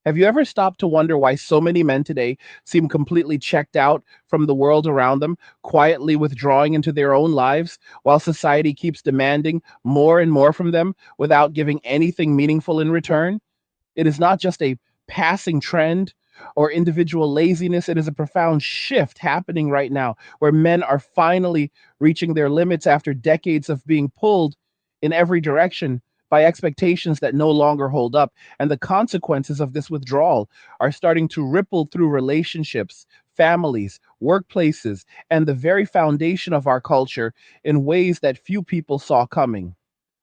Have you ever stopped to wonder why so many men today seem completely checked out from the world around them, quietly withdrawing into their own lives, while society keeps demanding more and more from them without giving anything meaningful in return? It is not just a passing trend or individual laziness, it is a profound shift happening right now where men are finally reaching their limits after decades of being pulled in every direction by expectations that no longer hold up. And the consequences of this withdrawal are starting to ripple through relationships, families, workplaces, and the very foundation of our culture in ways that few people saw coming.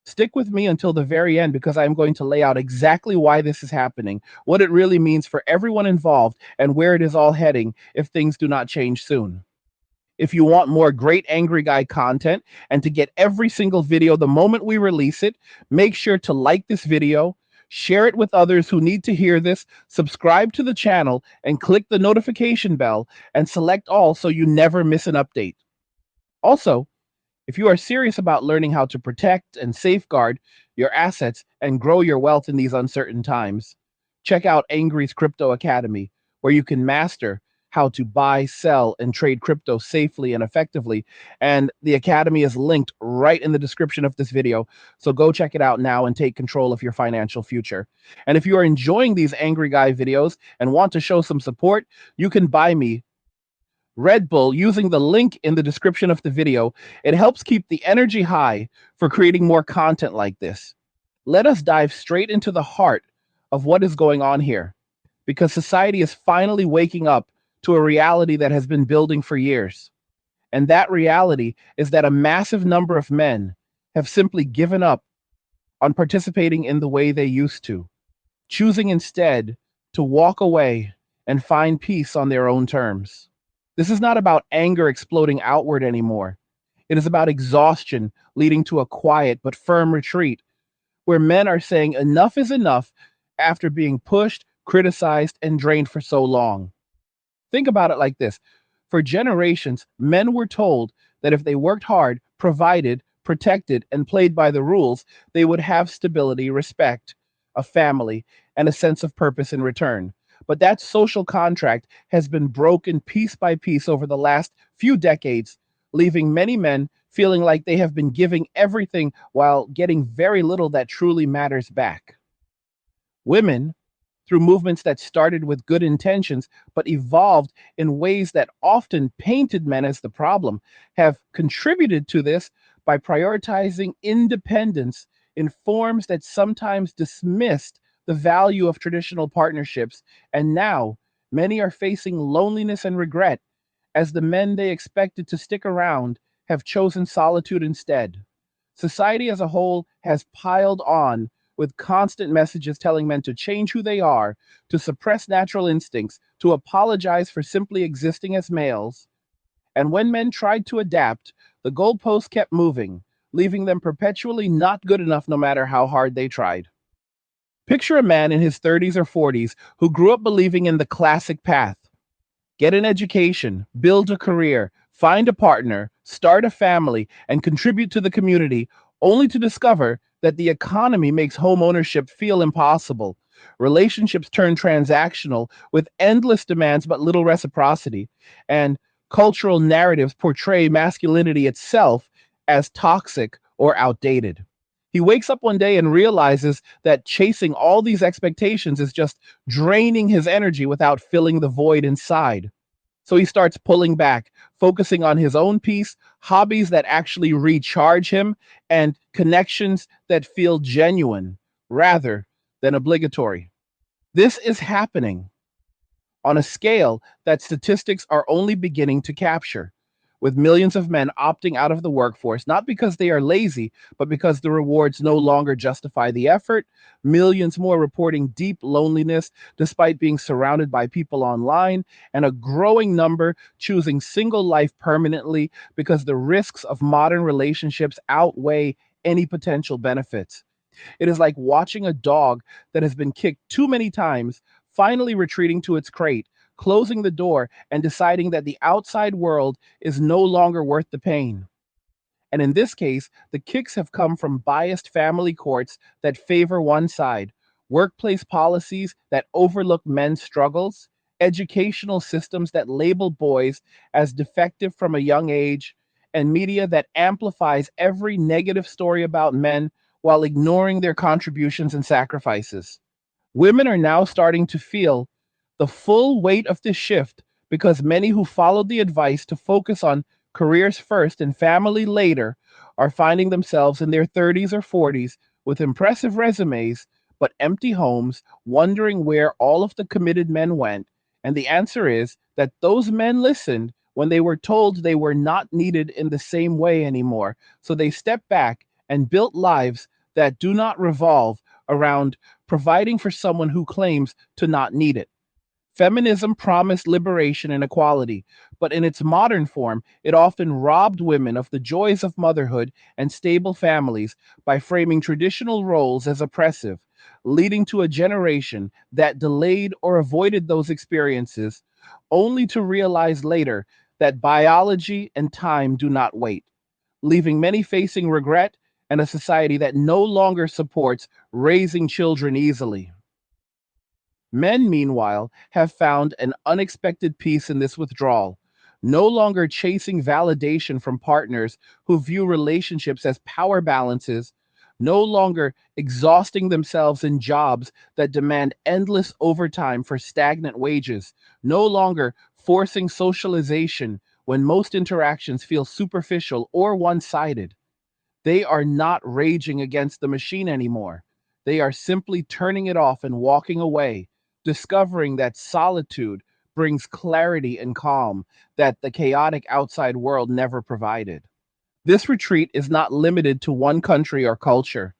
Stick with me until the very end because I'm going to lay out exactly why this is happening, what it really means for everyone involved, and where it is all heading if things do not change soon. If you want more great Angry Guy content and to get every single video the moment we release it, make sure to like this video, share it with others who need to hear this, subscribe to the channel, and click the notification bell and select all so you never miss an update. Also, if you are serious about learning how to protect and safeguard your assets and grow your wealth in these uncertain times, check out Angry's Crypto Academy, where you can master how to buy, sell, and trade crypto safely and effectively. And the Academy is linked right in the description of this video. So go check it out now and take control of your financial future. And if you are enjoying these Angry Guy videos and want to show some support, you can buy me Red Bull using the link in the description of the video. It helps keep the energy high for creating more content like this. Let us dive straight into the heart of what is going on here, because society is finally waking up to a reality that has been building for years. And that reality is that a massive number of men have simply given up on participating in the way they used to, choosing instead to walk away and find peace on their own terms. This is not about anger exploding outward anymore. It is about exhaustion leading to a quiet but firm retreat where men are saying enough is enough after being pushed, criticized, and drained for so long. Think about it like this. For generations, men were told that if they worked hard, provided, protected, and played by the rules, they would have stability, respect, a family, and a sense of purpose in return. But that social contract has been broken piece by piece over the last few decades, leaving many men feeling like they have been giving everything while getting very little that truly matters back. Women, through movements that started with good intentions but evolved in ways that often painted men as the problem, have contributed to this by prioritizing independence in forms that sometimes dismissed the value of traditional partnerships. And now, many are facing loneliness and regret as the men they expected to stick around have chosen solitude instead. Society as a whole has piled on with constant messages telling men to change who they are, to suppress natural instincts, to apologize for simply existing as males. And when men tried to adapt, the goalposts kept moving, leaving them perpetually not good enough no matter how hard they tried. Picture a man in his 30s or 40s who grew up believing in the classic path: get an education, build a career, find a partner, start a family, and contribute to the community, only to discover that the economy makes home ownership feel impossible. Relationships turn transactional with endless demands but little reciprocity, and cultural narratives portray masculinity itself as toxic or outdated. He wakes up one day and realizes that chasing all these expectations is just draining his energy without filling the void inside. So he starts pulling back, focusing on his own peace, hobbies that actually recharge him, and connections that feel genuine rather than obligatory. This is happening on a scale that statistics are only beginning to capture, with millions of men opting out of the workforce, not because they are lazy, but because the rewards no longer justify the effort. Millions more reporting deep loneliness despite being surrounded by people online, and a growing number choosing single life permanently because the risks of modern relationships outweigh any potential benefits. It is like watching a dog that has been kicked too many times finally retreating to its crate, closing the door, and deciding that the outside world is no longer worth the pain. And in this case, the kicks have come from biased family courts that favor one side, workplace policies that overlook men's struggles, educational systems that label boys as defective from a young age, and media that amplifies every negative story about men while ignoring their contributions and sacrifices. Women are now starting to feel the full weight of this shift because many who followed the advice to focus on careers first and family later are finding themselves in their 30s or 40s with impressive resumes but empty homes, wondering where all of the committed men went. And the answer is that those men listened when they were told they were not needed in the same way anymore. So they stepped back and built lives that do not revolve around providing for someone who claims to not need it. Feminism promised liberation and equality, but in its modern form, it often robbed women of the joys of motherhood and stable families by framing traditional roles as oppressive, leading to a generation that delayed or avoided those experiences, only to realize later that biology and time do not wait, leaving many facing regret and a society that no longer supports raising children easily. Men, meanwhile, have found an unexpected peace in this withdrawal, no longer chasing validation from partners who view relationships as power balances, no longer exhausting themselves in jobs that demand endless overtime for stagnant wages, no longer forcing socialization when most interactions feel superficial or one sided. They are not raging against the machine anymore. They are simply turning it off and walking away, discovering that solitude brings clarity and calm that the chaotic outside world never provided. This retreat is not limited to one country or culture.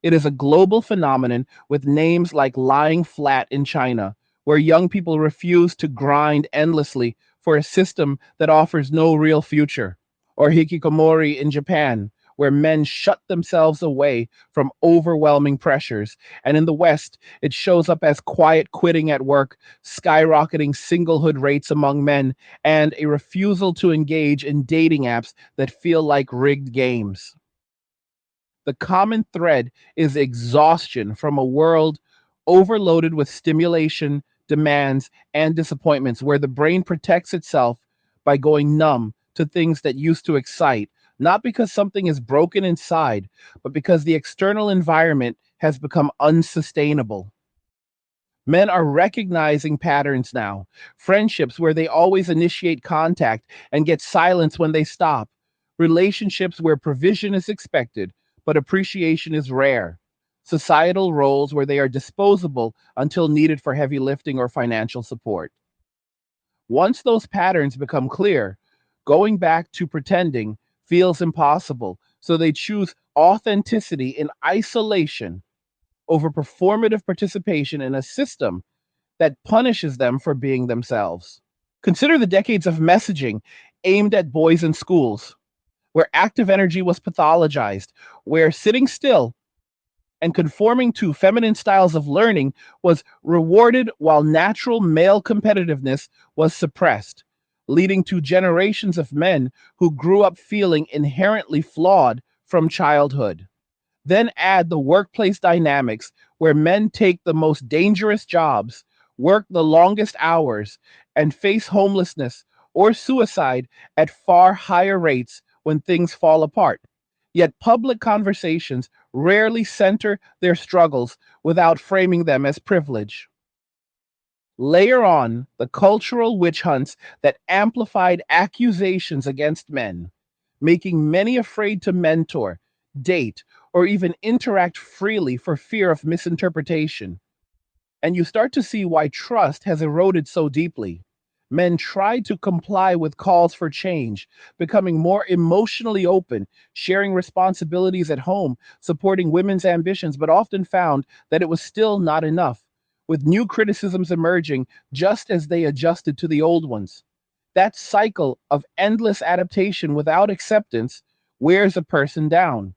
It is a global phenomenon with names like lying flat in China, where young people refuse to grind endlessly for a system that offers no real future, or hikikomori in Japan, where men shut themselves away from overwhelming pressures. And in the West, it shows up as quiet quitting at work, skyrocketing singlehood rates among men, and a refusal to engage in dating apps that feel like rigged games. The common thread is exhaustion from a world overloaded with stimulation, demands, and disappointments, where the brain protects itself by going numb to things that used to excite, not because something is broken inside, but because the external environment has become unsustainable. Men are recognizing patterns now. Friendships where they always initiate contact and get silence when they stop. Relationships where provision is expected, but appreciation is rare. Societal roles where they are disposable until needed for heavy lifting or financial support. Once those patterns become clear, going back to pretending feels impossible. So they choose authenticity in isolation over performative participation in a system that punishes them for being themselves. Consider the decades of messaging aimed at boys in schools, where active energy was pathologized, where sitting still and conforming to feminine styles of learning was rewarded while natural male competitiveness was suppressed, leading to generations of men who grew up feeling inherently flawed from childhood. Then add the workplace dynamics where men take the most dangerous jobs, work the longest hours, and face homelessness or suicide at far higher rates when things fall apart. Yet public conversations rarely center their struggles without framing them as privilege. Layer on the cultural witch hunts that amplified accusations against men, making many afraid to mentor, date, or even interact freely for fear of misinterpretation. And you start to see why trust has eroded so deeply. Men tried to comply with calls for change, becoming more emotionally open, sharing responsibilities at home, supporting women's ambitions, but often found that it was still not enough, with new criticisms emerging just as they adjusted to the old ones. That cycle of endless adaptation without acceptance wears a person down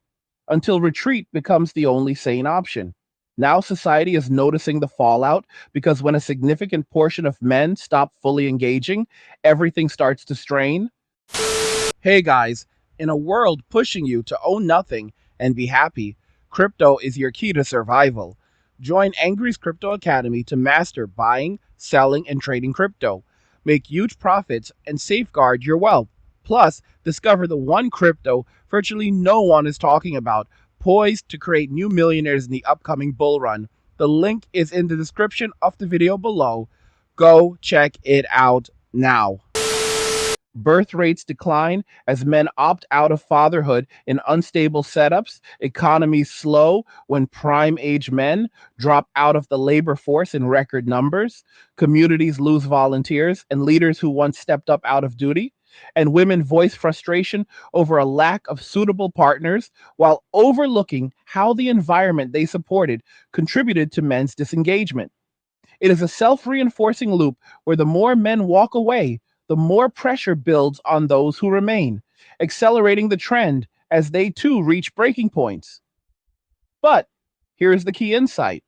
until retreat becomes the only sane option. Now society is noticing the fallout because when a significant portion of men stop fully engaging, everything starts to strain. Hey guys, in a world pushing you to own nothing and be happy, crypto is your key to survival. Join Angry's Crypto Academy to master buying, selling, and trading crypto. Make huge profits and safeguard your wealth. Plus, discover the one crypto virtually no one is talking about, poised to create new millionaires in the upcoming bull run. The link is in the description of the video below. Go check it out now. Birth rates decline as men opt out of fatherhood in unstable setups, economies slow when prime age men drop out of the labor force in record numbers, communities lose volunteers and leaders who once stepped up out of duty, and women voice frustration over a lack of suitable partners while overlooking how the environment they supported contributed to men's disengagement. It is a self reinforcing loop where the more men walk away, the more pressure builds on those who remain, accelerating the trend as they too reach breaking points. But here is the key insight: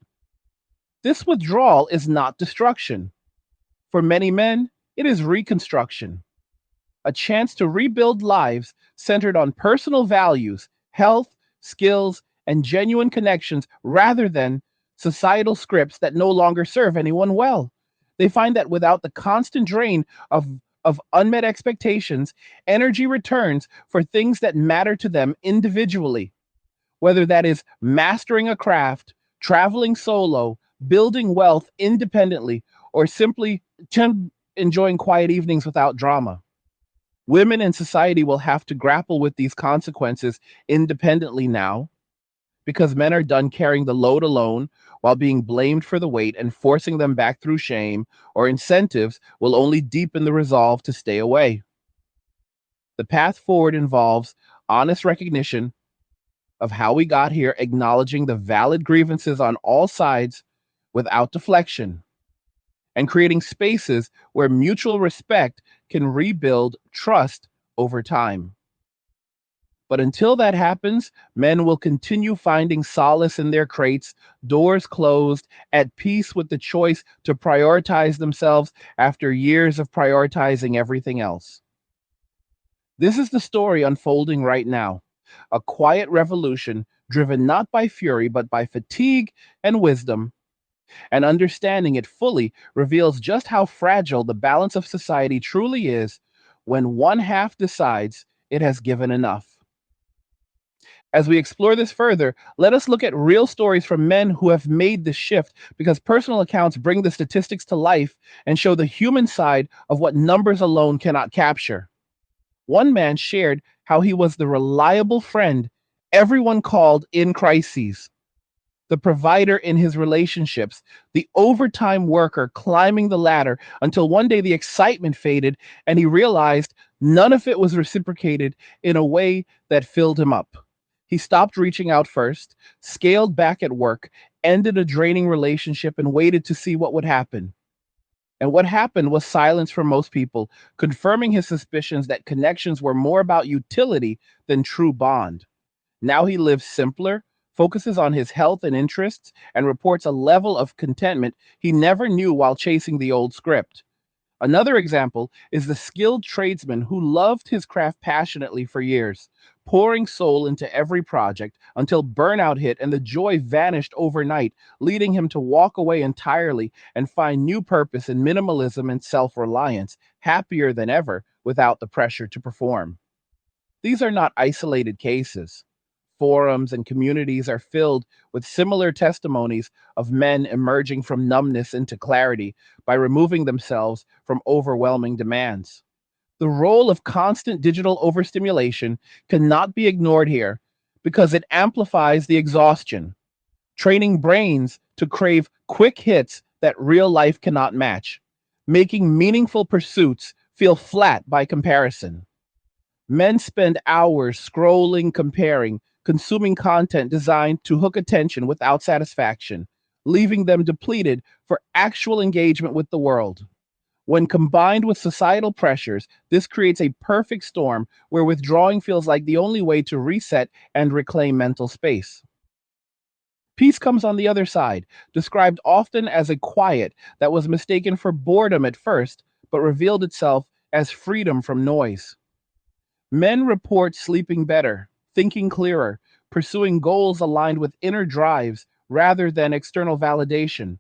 this withdrawal is not destruction. For many men, it is reconstruction, a chance to rebuild lives centered on personal values, health, skills, and genuine connections rather than societal scripts that no longer serve anyone well. They find that without the constant drain of unmet expectations, energy returns for things that matter to them individually, whether that is mastering a craft, traveling solo, building wealth independently, or simply enjoying quiet evenings without drama. Women in society will have to grapple with these consequences independently now because men are done carrying the load alone while being blamed for the weight, and forcing them back through shame or incentives will only deepen the resolve to stay away. The path forward involves honest recognition of how we got here, acknowledging the valid grievances on all sides without deflection, and creating spaces where mutual respect can rebuild trust over time. But until that happens, men will continue finding solace in their crates, doors closed, at peace with the choice to prioritize themselves after years of prioritizing everything else. This is the story unfolding right now, a quiet revolution driven not by fury but by fatigue and wisdom, and understanding it fully reveals just how fragile the balance of society truly is when one half decides it has given enough. As we explore this further, let us look at real stories from men who have made this shift, because personal accounts bring the statistics to life and show the human side of what numbers alone cannot capture. One man shared how he was the reliable friend everyone called in crises, the provider in his relationships, the overtime worker climbing the ladder, until one day the excitement faded and he realized none of it was reciprocated in a way that filled him up. He stopped reaching out first, scaled back at work, ended a draining relationship, and waited to see what would happen. And what happened was silence for most people, confirming his suspicions that connections were more about utility than true bond. Now he lives simpler, focuses on his health and interests, and reports a level of contentment he never knew while chasing the old script. Another example is the skilled tradesman who loved his craft passionately for years, pouring soul into every project until burnout hit and the joy vanished overnight, leading him to walk away entirely and find new purpose in minimalism and self reliance, happier than ever without the pressure to perform. These are not isolated cases. Forums and communities are filled with similar testimonies of men emerging from numbness into clarity by removing themselves from overwhelming demands. The role of constant digital overstimulation cannot be ignored here because it amplifies the exhaustion, training brains to crave quick hits that real life cannot match, making meaningful pursuits feel flat by comparison. Men spend hours scrolling, comparing, consuming content designed to hook attention without satisfaction, leaving them depleted for actual engagement with the world. When combined with societal pressures, this creates a perfect storm where withdrawing feels like the only way to reset and reclaim mental space. Peace comes on the other side, described often as a quiet that was mistaken for boredom at first, but revealed itself as freedom from noise. Men report sleeping better, thinking clearer, pursuing goals aligned with inner drives rather than external validation,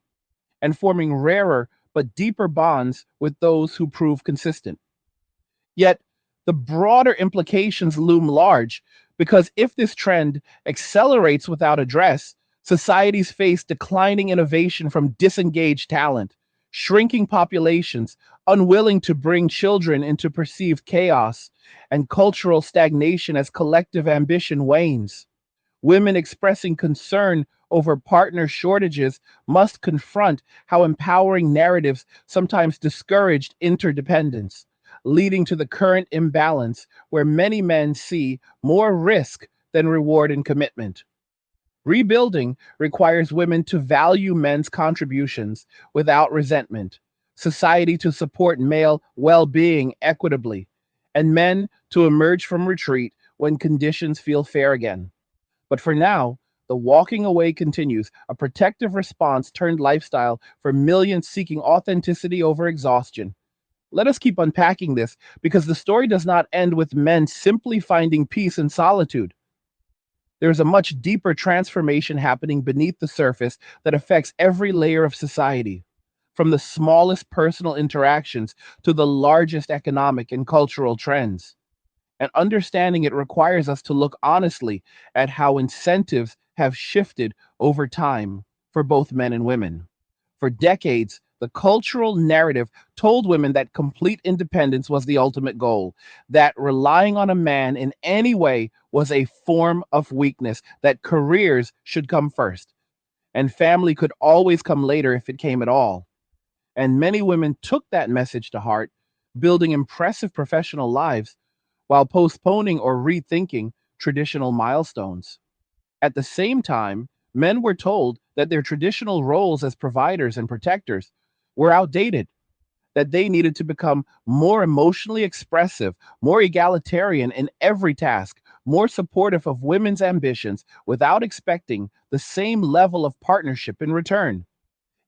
and forming rarer but deeper bonds with those who prove consistent. Yet, the broader implications loom large because if this trend accelerates without address, societies face declining innovation from disengaged talent, shrinking populations, unwilling to bring children into perceived chaos, and cultural stagnation as collective ambition wanes. Women expressing concern over partner shortages must confront how empowering narratives sometimes discouraged interdependence, leading to the current imbalance where many men see more risk than reward in commitment. Rebuilding requires women to value men's contributions without resentment, society to support male well being equitably, and men to emerge from retreat when conditions feel fair again. But for now, the walking away continues, a protective response turned lifestyle for millions seeking authenticity over exhaustion. Let us keep unpacking this because the story does not end with men simply finding peace in solitude. There is a much deeper transformation happening beneath the surface that affects every layer of society, from the smallest personal interactions to the largest economic and cultural trends. And understanding it requires us to look honestly at how incentives have shifted over time for both men and women. For decades, the cultural narrative told women that complete independence was the ultimate goal, that relying on a man in any way was a form of weakness, that careers should come first, and family could always come later if it came at all. And many women took that message to heart, building impressive professional lives while postponing or rethinking traditional milestones. At the same time, men were told that their traditional roles as providers and protectors were outdated, that they needed to become more emotionally expressive, more egalitarian in every task, more supportive of women's ambitions without expecting the same level of partnership in return.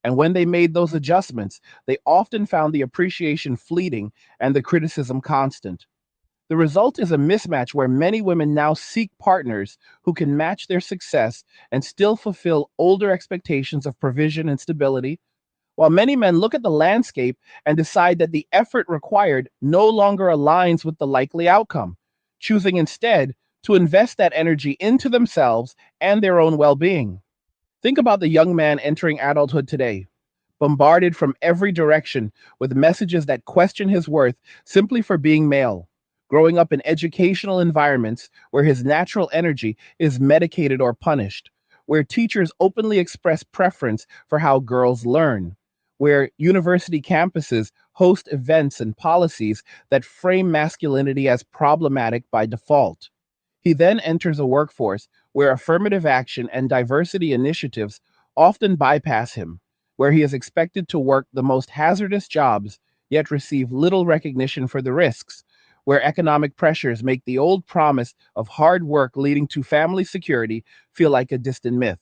And when they made those adjustments, they often found the appreciation fleeting and the criticism constant. The result is a mismatch where many women now seek partners who can match their success and still fulfill older expectations of provision and stability, while many men look at the landscape and decide that the effort required no longer aligns with the likely outcome, choosing instead to invest that energy into themselves and their own well being. Think about the young man entering adulthood today, bombarded from every direction with messages that question his worth simply for being male, growing up in educational environments where his natural energy is medicated or punished, where teachers openly express preference for how girls learn, where university campuses host events and policies that frame masculinity as problematic by default. He then enters a workforce where affirmative action and diversity initiatives often bypass him, where he is expected to work the most hazardous jobs, yet receive little recognition for the risks, where economic pressures make the old promise of hard work leading to family security feel like a distant myth.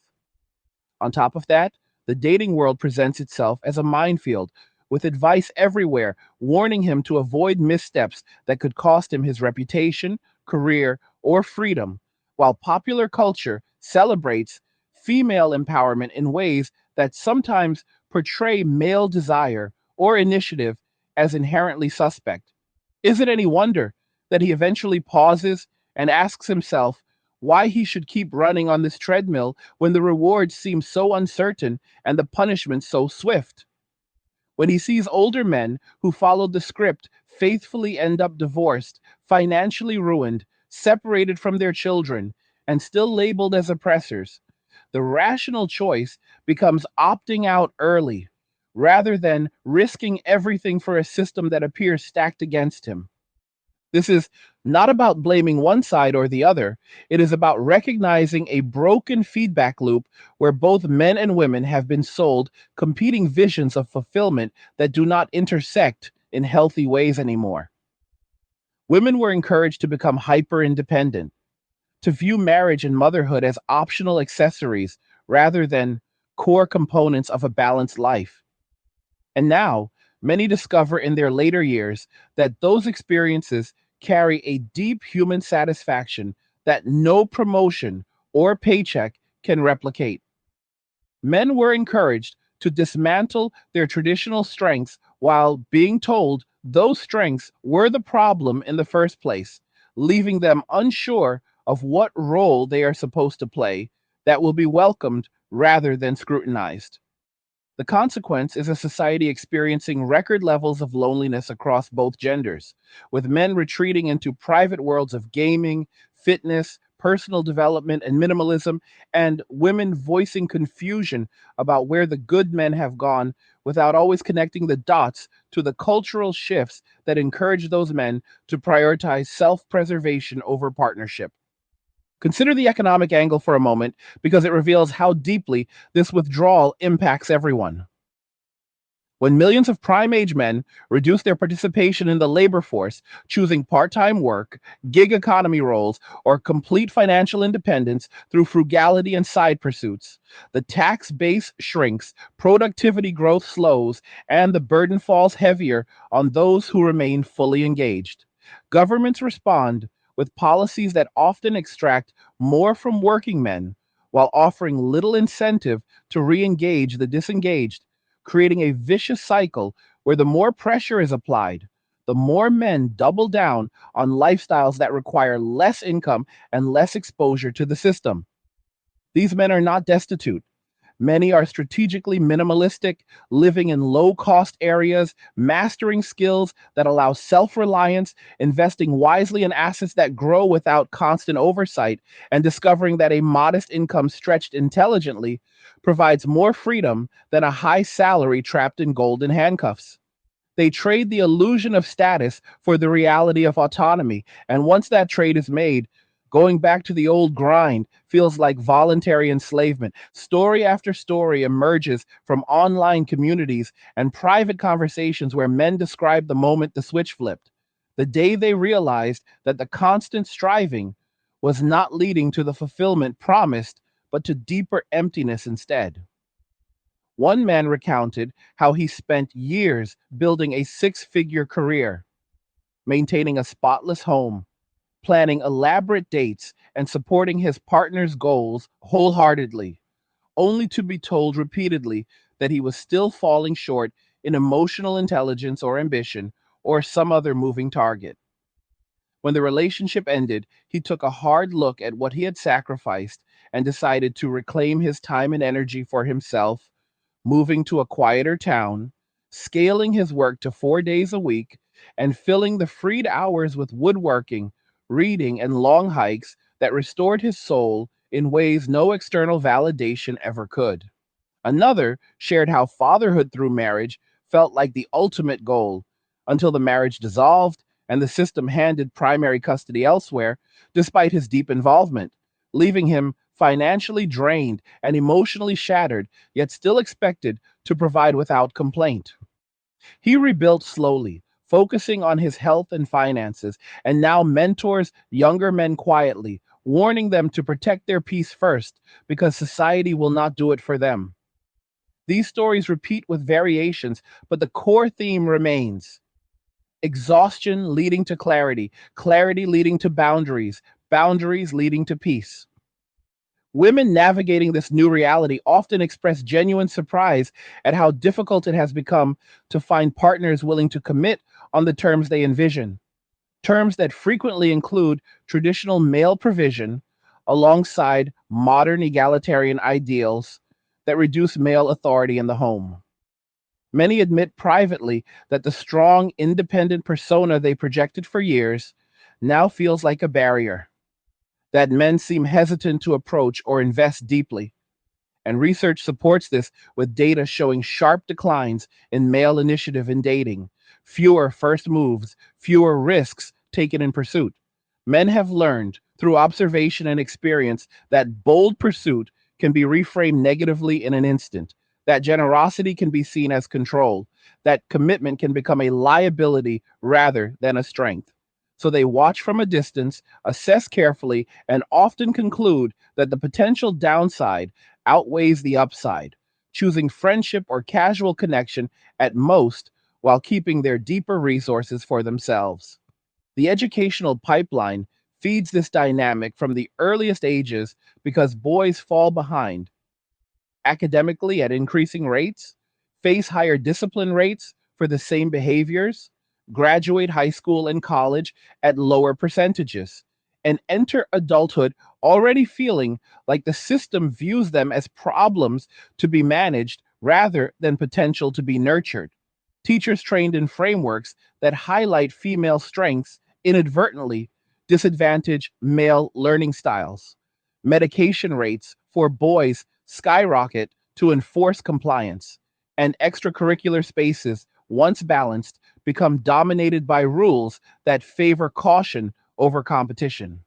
On top of that, the dating world presents itself as a minefield, with advice everywhere warning him to avoid missteps that could cost him his reputation, career, or freedom, while popular culture celebrates female empowerment in ways that sometimes portray male desire or initiative as inherently suspect. Is it any wonder that he eventually pauses and asks himself why he should keep running on this treadmill when the rewards seem so uncertain and the punishment so swift? When he sees older men who followed the script faithfully end up divorced, financially ruined, separated from their children, and still labeled as oppressors, the rational choice becomes opting out early rather than risking everything for a system that appears stacked against him. This is not about blaming one side or the other. It is about recognizing a broken feedback loop where both men and women have been sold competing visions of fulfillment that do not intersect in healthy ways anymore. Women were encouraged to become hyper independent, to view marriage and motherhood as optional accessories rather than core components of a balanced life. And now, many discover in their later years that those experiences carry a deep human satisfaction that no promotion or paycheck can replicate. Men were encouraged to dismantle their traditional strengths while being told those strengths were the problem in the first place, leaving them unsure of what role they are supposed to play that will be welcomed rather than scrutinized. The consequence is a society experiencing record levels of loneliness across both genders, with men retreating into private worlds of gaming, fitness, personal development, and minimalism, and women voicing confusion about where the good men have gone without always connecting the dots to the cultural shifts that encourage those men to prioritize self preservation over partnership. Consider the economic angle for a moment because it reveals how deeply this withdrawal impacts everyone. When millions of prime age men reduce their participation in the labor force, choosing part time work, gig economy roles, or complete financial independence through frugality and side pursuits, the tax base shrinks, productivity growth slows, and the burden falls heavier on those who remain fully engaged. Governments respond with policies that often extract more from working men while offering little incentive to re engage the disengaged, creating a vicious cycle where the more pressure is applied, the more men double down on lifestyles that require less income and less exposure to the system. These men are not destitute. Many are strategically minimalistic, living in low cost areas, mastering skills that allow self reliance, investing wisely in assets that grow without constant oversight, and discovering that a modest income stretched intelligently provides more freedom than a high salary trapped in golden handcuffs. They trade the illusion of status for the reality of autonomy. And once that trade is made, going back to the old grind feels like voluntary enslavement. Story after story emerges from online communities and private conversations where men describe the moment the switch flipped, the day they realized that the constant striving was not leading to the fulfillment promised, but to deeper emptiness instead. One man recounted how he spent years building a six-figure career, maintaining a spotless home, planning elaborate dates, and supporting his partner's goals wholeheartedly, only to be told repeatedly that he was still falling short in emotional intelligence or ambition or some other moving target. When the relationship ended, he took a hard look at what he had sacrificed and decided to reclaim his time and energy for himself, moving to a quieter town, scaling his work to 4 days a week, and filling the freed hours with woodworking, reading, and long hikes that restored his soul in ways no external validation ever could. Another shared how fatherhood through marriage felt like the ultimate goal until the marriage dissolved and the system handed primary custody elsewhere, despite his deep involvement, leaving him financially drained and emotionally shattered, yet still expected to provide without complaint. He rebuilt slowly, focusing on his health and finances, and now mentors younger men quietly, warning them to protect their peace first because society will not do it for them. These stories repeat with variations, but the core theme remains: exhaustion leading to clarity, clarity leading to boundaries, boundaries leading to peace. Women navigating this new reality often express genuine surprise at how difficult it has become to find partners willing to commit on the terms they envision, terms that frequently include traditional male provision alongside modern egalitarian ideals that reduce male authority in the home. Many admit privately that the strong, independent persona they projected for years now feels like a barrier, that men seem hesitant to approach or invest deeply. And research supports this with data showing sharp declines in male initiative in dating, fewer first moves, fewer risks taken in pursuit. Men have learned through observation and experience that bold pursuit can be reframed negatively in an instant, that generosity can be seen as control, that commitment can become a liability rather than a strength. So they watch from a distance, assess carefully, and often conclude that the potential downside outweighs the upside, choosing friendship or casual connection at most while keeping their deeper resources for themselves. The educational pipeline feeds this dynamic from the earliest ages because boys fall behind. academically at increasing rates, face higher discipline rates for the same behaviors, graduate high school and college at lower percentages, and enter adulthood already feeling like the system views them as problems to be managed rather than potential to be nurtured. Teachers trained in frameworks that highlight female strengths inadvertently disadvantage male learning styles. Medication rates for boys skyrocket to enforce compliance, and extracurricular spaces, once balanced, become dominated by rules that favor caution over competition.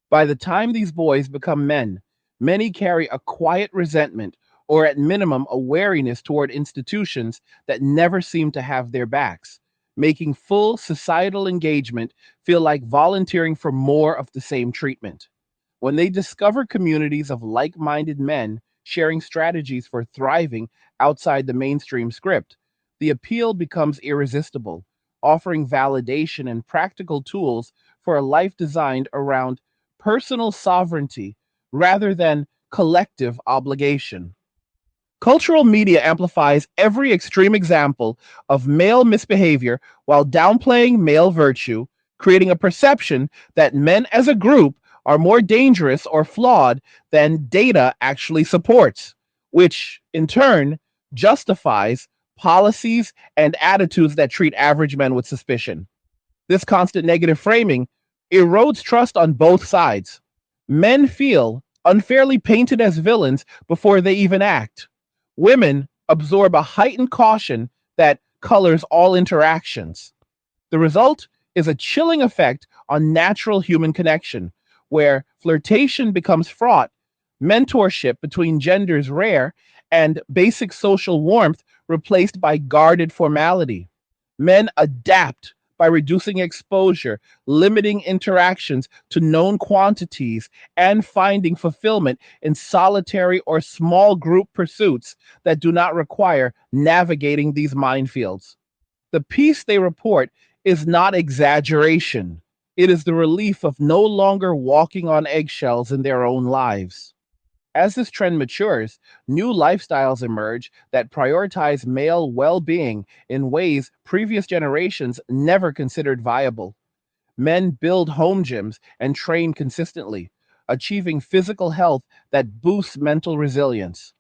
By the time these boys become men, many carry a quiet resentment or, at minimum, a wariness toward institutions that never seem to have their backs, making full societal engagement feel like volunteering for more of the same treatment. When they discover communities of like minded men sharing strategies for thriving outside the mainstream script, the appeal becomes irresistible, offering validation and practical tools for a life designed around personal sovereignty rather than collective obligation. Cultural media amplifies every extreme example of male misbehavior while downplaying male virtue, creating a perception that men as a group are more dangerous or flawed than data actually supports, which in turn justifies policies and attitudes that treat average men with suspicion. This constant negative framing erodes trust on both sides. Men feel unfairly painted as villains before they even act. Women absorb a heightened caution that colors all interactions. The result is a chilling effect on natural human connection, where flirtation becomes fraught, mentorship between genders rare, and basic social warmth replaced by guarded formality. Men adapt by reducing exposure, limiting interactions to known quantities, and finding fulfillment in solitary or small group pursuits that do not require navigating these minefields. The peace they report is not exaggeration. It is the relief of no longer walking on eggshells in their own lives. As this trend matures, new lifestyles emerge that prioritize male well being in ways previous generations never considered viable. Men build home gyms and train consistently, achieving physical health that boosts mental resilience.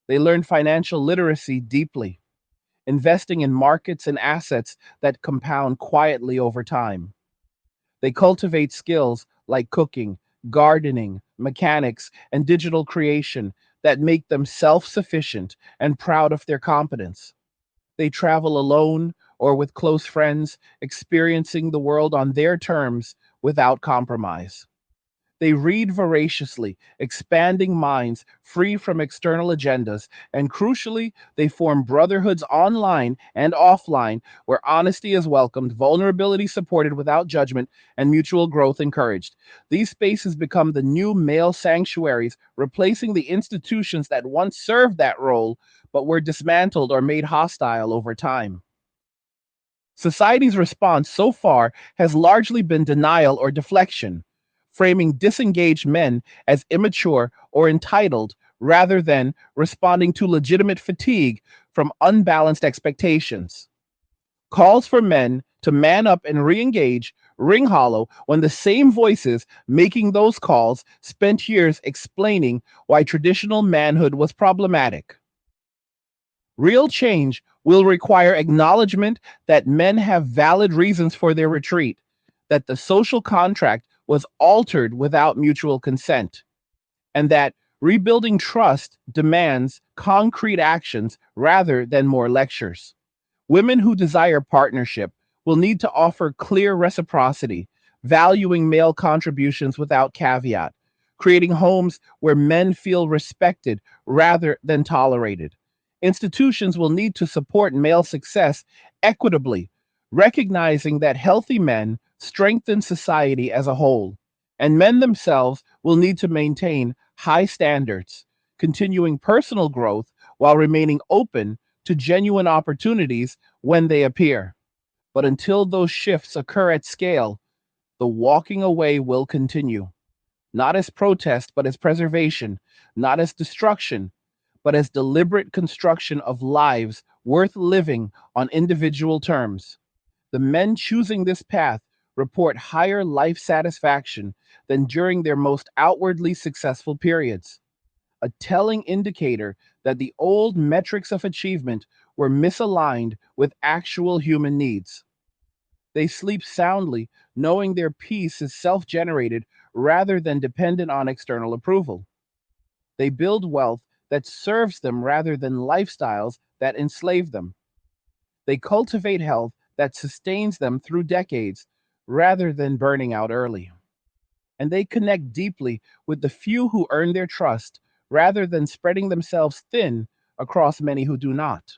They learn financial literacy deeply, investing in markets and assets that compound quietly over time. They cultivate skills like cooking, gardening, mechanics, and digital creation that make them self sufficient and proud of their competence. They travel alone or with close friends, experiencing the world on their terms without compromise. They read voraciously, expanding minds free from external agendas, and crucially, they form brotherhoods online and offline where honesty is welcomed, vulnerability supported without judgment, and mutual growth encouraged. These spaces become the new male sanctuaries, replacing the institutions that once served that role but were dismantled or made hostile over time. Society's response so far has largely been denial or deflection, framing disengaged men as immature or entitled rather than responding to legitimate fatigue from unbalanced expectations. Calls for men to man up and re engage ring hollow when the same voices making those calls spent years explaining why traditional manhood was problematic. Real change will require acknowledgement that men have valid reasons for their retreat, that the social contract was altered without mutual consent, and that rebuilding trust demands concrete actions rather than more lectures. Women who desire partnership will need to offer clear reciprocity, valuing male contributions without caveat, creating homes where men feel respected rather than tolerated. Institutions will need to support male success equitably, recognizing that healthy men strengthen society as a whole, and men themselves will need to maintain high standards, continuing personal growth while remaining open to genuine opportunities when they appear. But until those shifts occur at scale, the walking away will continue, not as protest, but as preservation, not as destruction, but as deliberate construction of lives worth living on individual terms. The men choosing this path report higher life satisfaction than during their most outwardly successful periods, a telling indicator that the old metrics of achievement were misaligned with actual human needs. They sleep soundly, knowing their peace is self generated rather than dependent on external approval. They build wealth that serves them rather than lifestyles that enslave them. They cultivate health that sustains them through decades rather than burning out early. And they connect deeply with the few who earn their trust rather than spreading themselves thin across many who do not.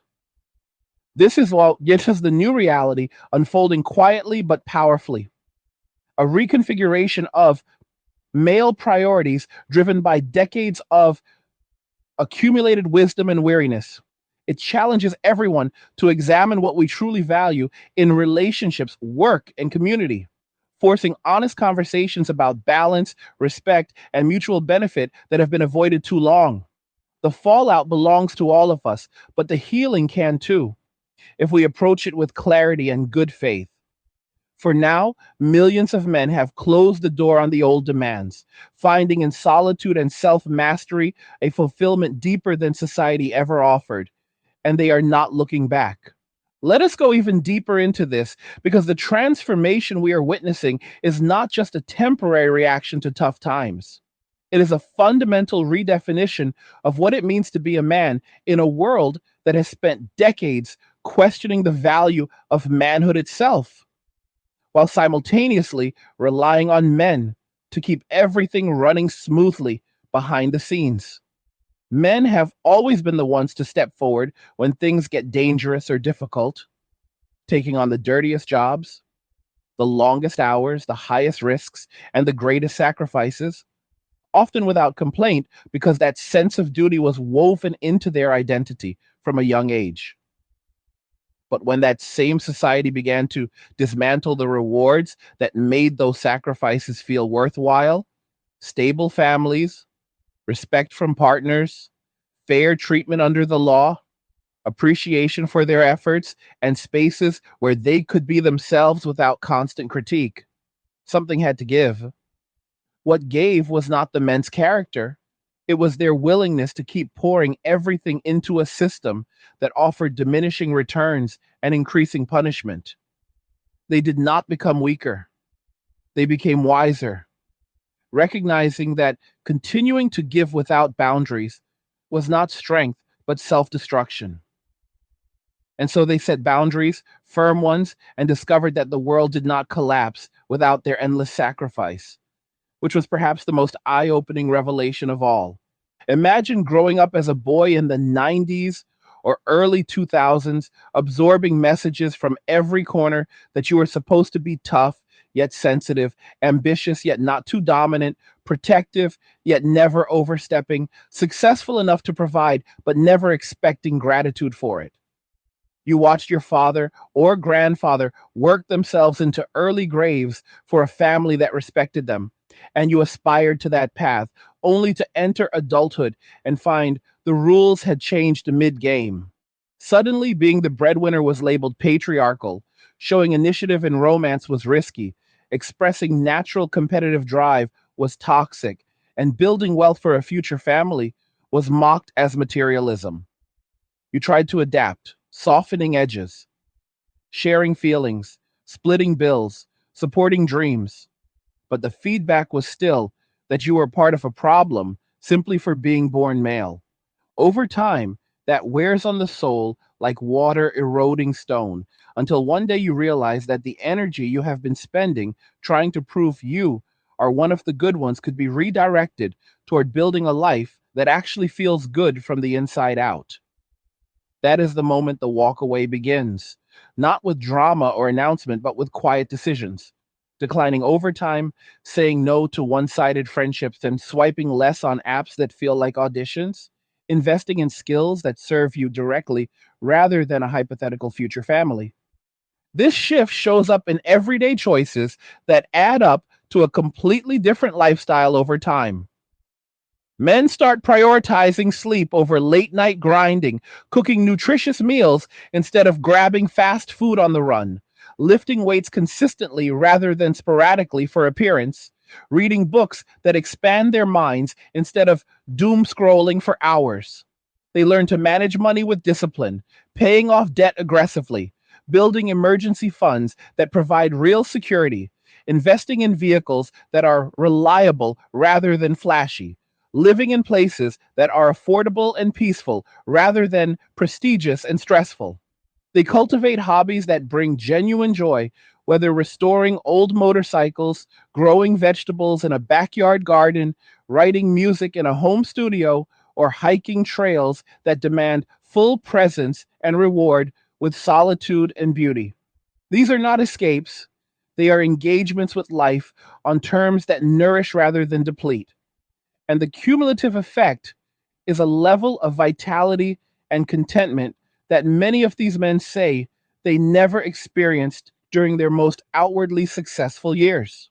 This is what gives us the new reality unfolding quietly but powerfully. A reconfiguration of male priorities driven by decades of accumulated wisdom and weariness. It challenges everyone to examine what we truly value in relationships, work, and community, forcing honest conversations about balance, respect, and mutual benefit that have been avoided too long. The fallout belongs to all of us, but the healing can too, if we approach it with clarity and good faith. For now, millions of men have closed the door on the old demands, finding in solitude and self mastery a fulfillment deeper than society ever offered, and they are not looking back. Let us go even deeper into this because the transformation we are witnessing is not just a temporary reaction to tough times. It is a fundamental redefinition of what it means to be a man in a world that has spent decades questioning the value of manhood itself, while simultaneously relying on men to keep everything running smoothly behind the scenes. Men have always been the ones to step forward when things get dangerous or difficult, taking on the dirtiest jobs, the longest hours, the highest risks, and the greatest sacrifices, often without complaint because that sense of duty was woven into their identity from a young age. But when that same society began to dismantle the rewards that made those sacrifices feel worthwhile, stable families, respect from partners, fair treatment under the law, appreciation for their efforts, and spaces where they could be themselves without constant critique, something had to give. What gave was not the men's character, it was their willingness to keep pouring everything into a system that offered diminishing returns and increasing punishment. They did not become weaker, they became wiser, recognizing that continuing to give without boundaries was not strength, but self destruction. And so they set boundaries, firm ones, and discovered that the world did not collapse without their endless sacrifice, which was perhaps the most eye opening revelation of all. Imagine growing up as a boy in the 90s or early 2000s, absorbing messages from every corner that you were supposed to be tough yet sensitive, ambitious yet not too dominant, protective yet never overstepping, successful enough to provide but never expecting gratitude for it. You watched your father or grandfather work themselves into early graves for a family that respected them, and you aspired to that path, only to enter adulthood and find the rules had changed mid game. Suddenly, being the breadwinner was labeled patriarchal, showing initiative in romance was risky, expressing natural competitive drive was toxic, and building wealth for a future family was mocked as materialism. You tried to adapt, softening edges, sharing feelings, splitting bills, supporting dreams, but the feedback was still that you were part of a problem simply for being born male. Over time, that wears on the soul like water eroding stone until one day you realize that the energy you have been spending trying to prove you are one of the good ones could be redirected toward building a life that actually feels good from the inside out. That is the moment the walkaway begins, not with drama or announcement, but with quiet decisions. Declining overtime, saying no to one sided friendships, and swiping less on apps that feel like auditions, investing in skills that serve you directly rather than a hypothetical future family. This shift shows up in everyday choices that add up to a completely different lifestyle over time. Men start prioritizing sleep over late night grinding, cooking nutritious meals instead of grabbing fast food on the run, lifting weights consistently rather than sporadically for appearance, reading books that expand their minds instead of doom scrolling for hours. They learn to manage money with discipline, paying off debt aggressively, building emergency funds that provide real security, investing in vehicles that are reliable rather than flashy, living in places that are affordable and peaceful rather than prestigious and stressful. They cultivate hobbies that bring genuine joy, whether restoring old motorcycles, growing vegetables in a backyard garden, writing music in a home studio, or hiking trails that demand full presence and reward with solitude and beauty. These are not escapes, they are engagements with life on terms that nourish rather than deplete. And the cumulative effect is a level of vitality and contentment that many of these men say they never experienced during their most outwardly successful years.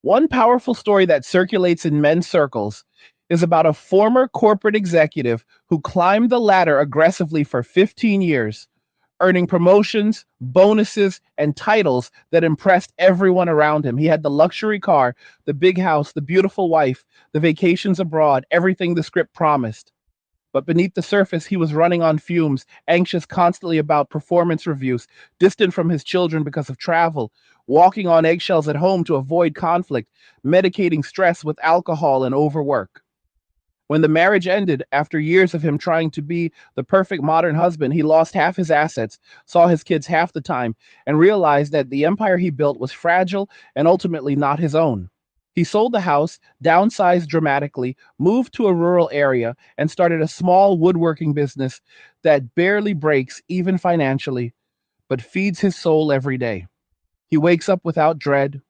One powerful story that circulates in men's circles is about a former corporate executive who climbed the ladder aggressively for 15 years, earning promotions, bonuses, and titles that impressed everyone around him. He had the luxury car, the big house, the beautiful wife, the vacations abroad, everything the script promised. But beneath the surface, he was running on fumes, anxious constantly about performance reviews, distant from his children because of travel, walking on eggshells at home to avoid conflict, medicating stress with alcohol and overwork. When the marriage ended, after years of him trying to be the perfect modern husband, he lost half his assets, saw his kids half the time, and realized that the empire he built was fragile and ultimately not his own. He sold the house, downsized dramatically, moved to a rural area, and started a small woodworking business that barely breaks even financially, but feeds his soul every day. He wakes up without dread,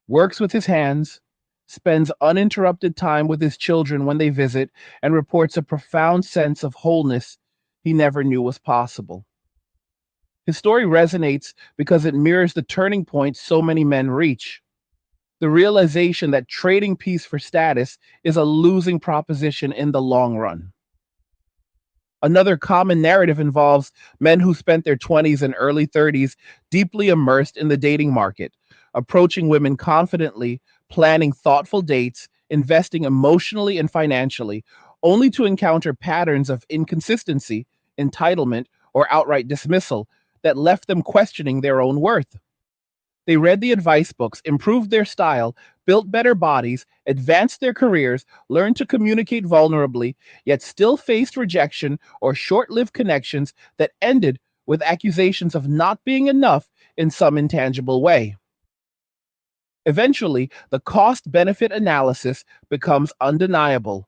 works with his hands, spends uninterrupted time with his children when they visit, and reports a profound sense of wholeness he never knew was possible. His story resonates because it mirrors the turning point so many men reach: the realization that trading peace for status is a losing proposition in the long run. Another common narrative involves men who spent their 20s and early 30s deeply immersed in the dating market, approaching women confidently, planning thoughtful dates, investing emotionally and financially, only to encounter patterns of inconsistency, entitlement, or outright dismissal that left them questioning their own worth. They read the advice books, improved their style, built better bodies, advanced their careers, learned to communicate vulnerably, yet still faced rejection or short lived connections that ended with accusations of not being enough in some intangible way. Eventually, the cost benefit analysis becomes undeniable.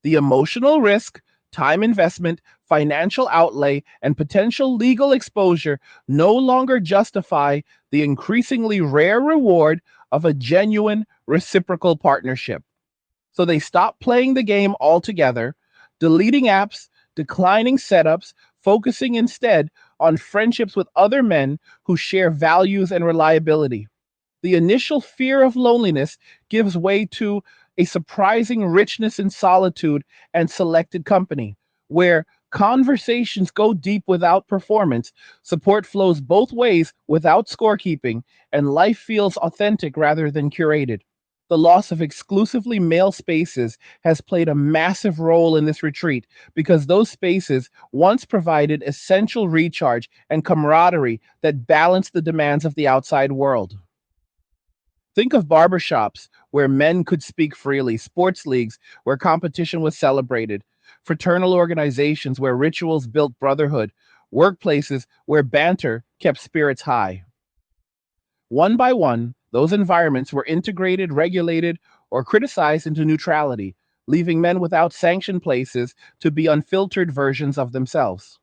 The emotional risk, time investment, financial outlay, and potential legal exposure no longer justify the increasingly rare reward of a genuine reciprocal partnership. So they stop playing the game altogether, deleting apps, declining setups, focusing instead on friendships with other men who share values and reliability. The initial fear of loneliness gives way to a surprising richness in solitude and selected company, where conversations go deep without performance, support flows both ways without scorekeeping, and life feels authentic rather than curated. The loss of exclusively male spaces has played a massive role in this retreat because those spaces once provided essential recharge and camaraderie that balanced the demands of the outside world. Think of barbershops where men could speak freely, sports leagues where competition was celebrated, fraternal organizations where rituals built brotherhood, workplaces where banter kept spirits high. One by one, those environments were integrated, regulated, or criticized into neutrality, leaving men without sanctioned places to be unfiltered versions of themselves.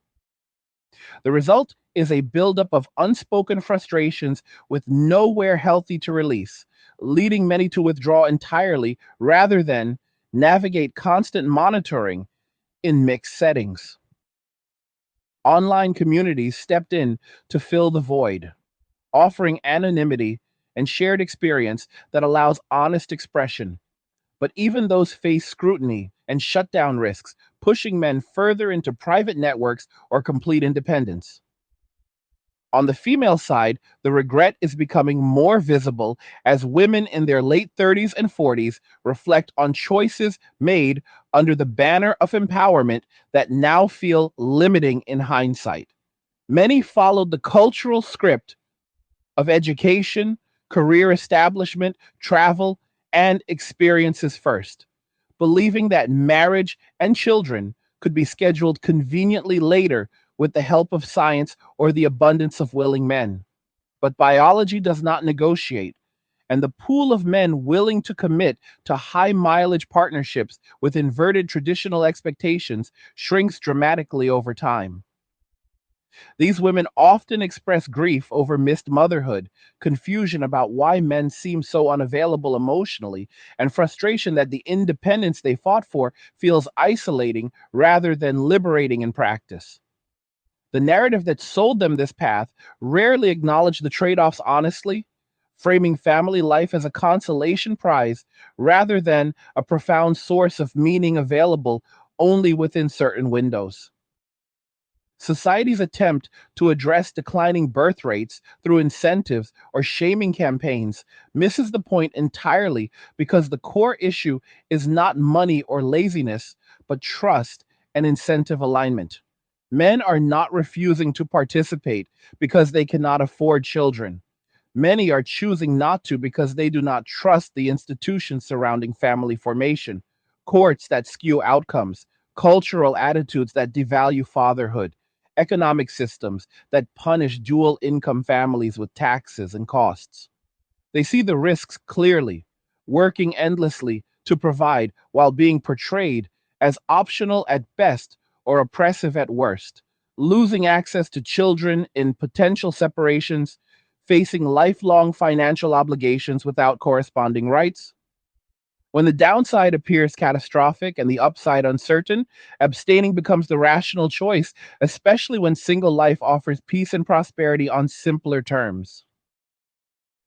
The result is a buildup of unspoken frustrations with nowhere healthy to release, leading many to withdraw entirely rather than navigate constant monitoring in mixed settings. Online communities stepped in to fill the void, offering anonymity and shared experience that allows honest expression. But even those face scrutiny and shutdown risks, pushing men further into private networks or complete independence. On the female side, the regret is becoming more visible as women in their late 30s and 40s reflect on choices made under the banner of empowerment that now feel limiting in hindsight. Many followed the cultural script of education, career establishment, travel, and experiences first, believing that marriage and children could be scheduled conveniently later with the help of science or the abundance of willing men. But biology does not negotiate, and the pool of men willing to commit to high mileage partnerships with inverted traditional expectations shrinks dramatically over time. These women often express grief over missed motherhood, confusion about why men seem so unavailable emotionally, and frustration that the independence they fought for feels isolating rather than liberating in practice. The narrative that sold them this path rarely acknowledged the trade offs honestly, framing family life as a consolation prize rather than a profound source of meaning available only within certain windows. Society's attempt to address declining birth rates through incentives or shaming campaigns misses the point entirely because the core issue is not money or laziness, but trust and incentive alignment. Men are not refusing to participate because they cannot afford children. Many are choosing not to because they do not trust the institutions surrounding family formation, courts that skew outcomes, cultural attitudes that devalue fatherhood, economic systems that punish dual income families with taxes and costs. They see the risks clearly, working endlessly to provide while being portrayed as optional at best or oppressive at worst, losing access to children in potential separations, facing lifelong financial obligations without corresponding rights. When the downside appears catastrophic and the upside uncertain, abstaining becomes the rational choice, especially when single life offers peace and prosperity on simpler terms.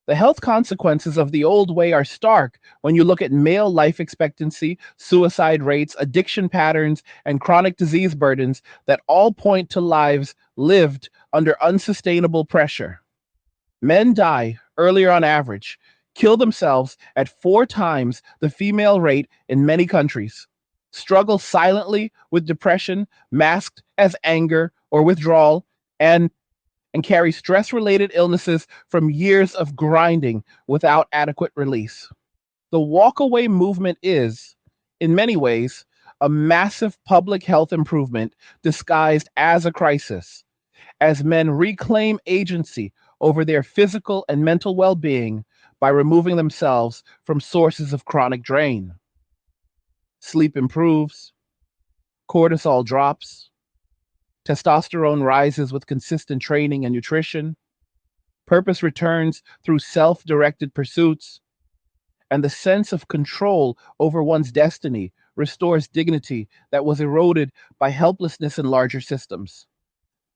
The health consequences of the old way are stark when you look at male life expectancy, suicide rates, addiction patterns, and chronic disease burdens that all point to lives lived under unsustainable pressure. Men die earlier on average, kill themselves at 4 times the female rate in many countries, struggle silently with depression, masked as anger or withdrawal, and carry stress related illnesses from years of grinding without adequate release. The walkaway movement is, in many ways, a massive public health improvement disguised as a crisis, as men reclaim agency over their physical and mental well being by removing themselves from sources of chronic drain. Sleep improves, cortisol drops, testosterone rises with consistent training and nutrition, purpose returns through self directed pursuits, and the sense of control over one's destiny restores dignity that was eroded by helplessness in larger systems.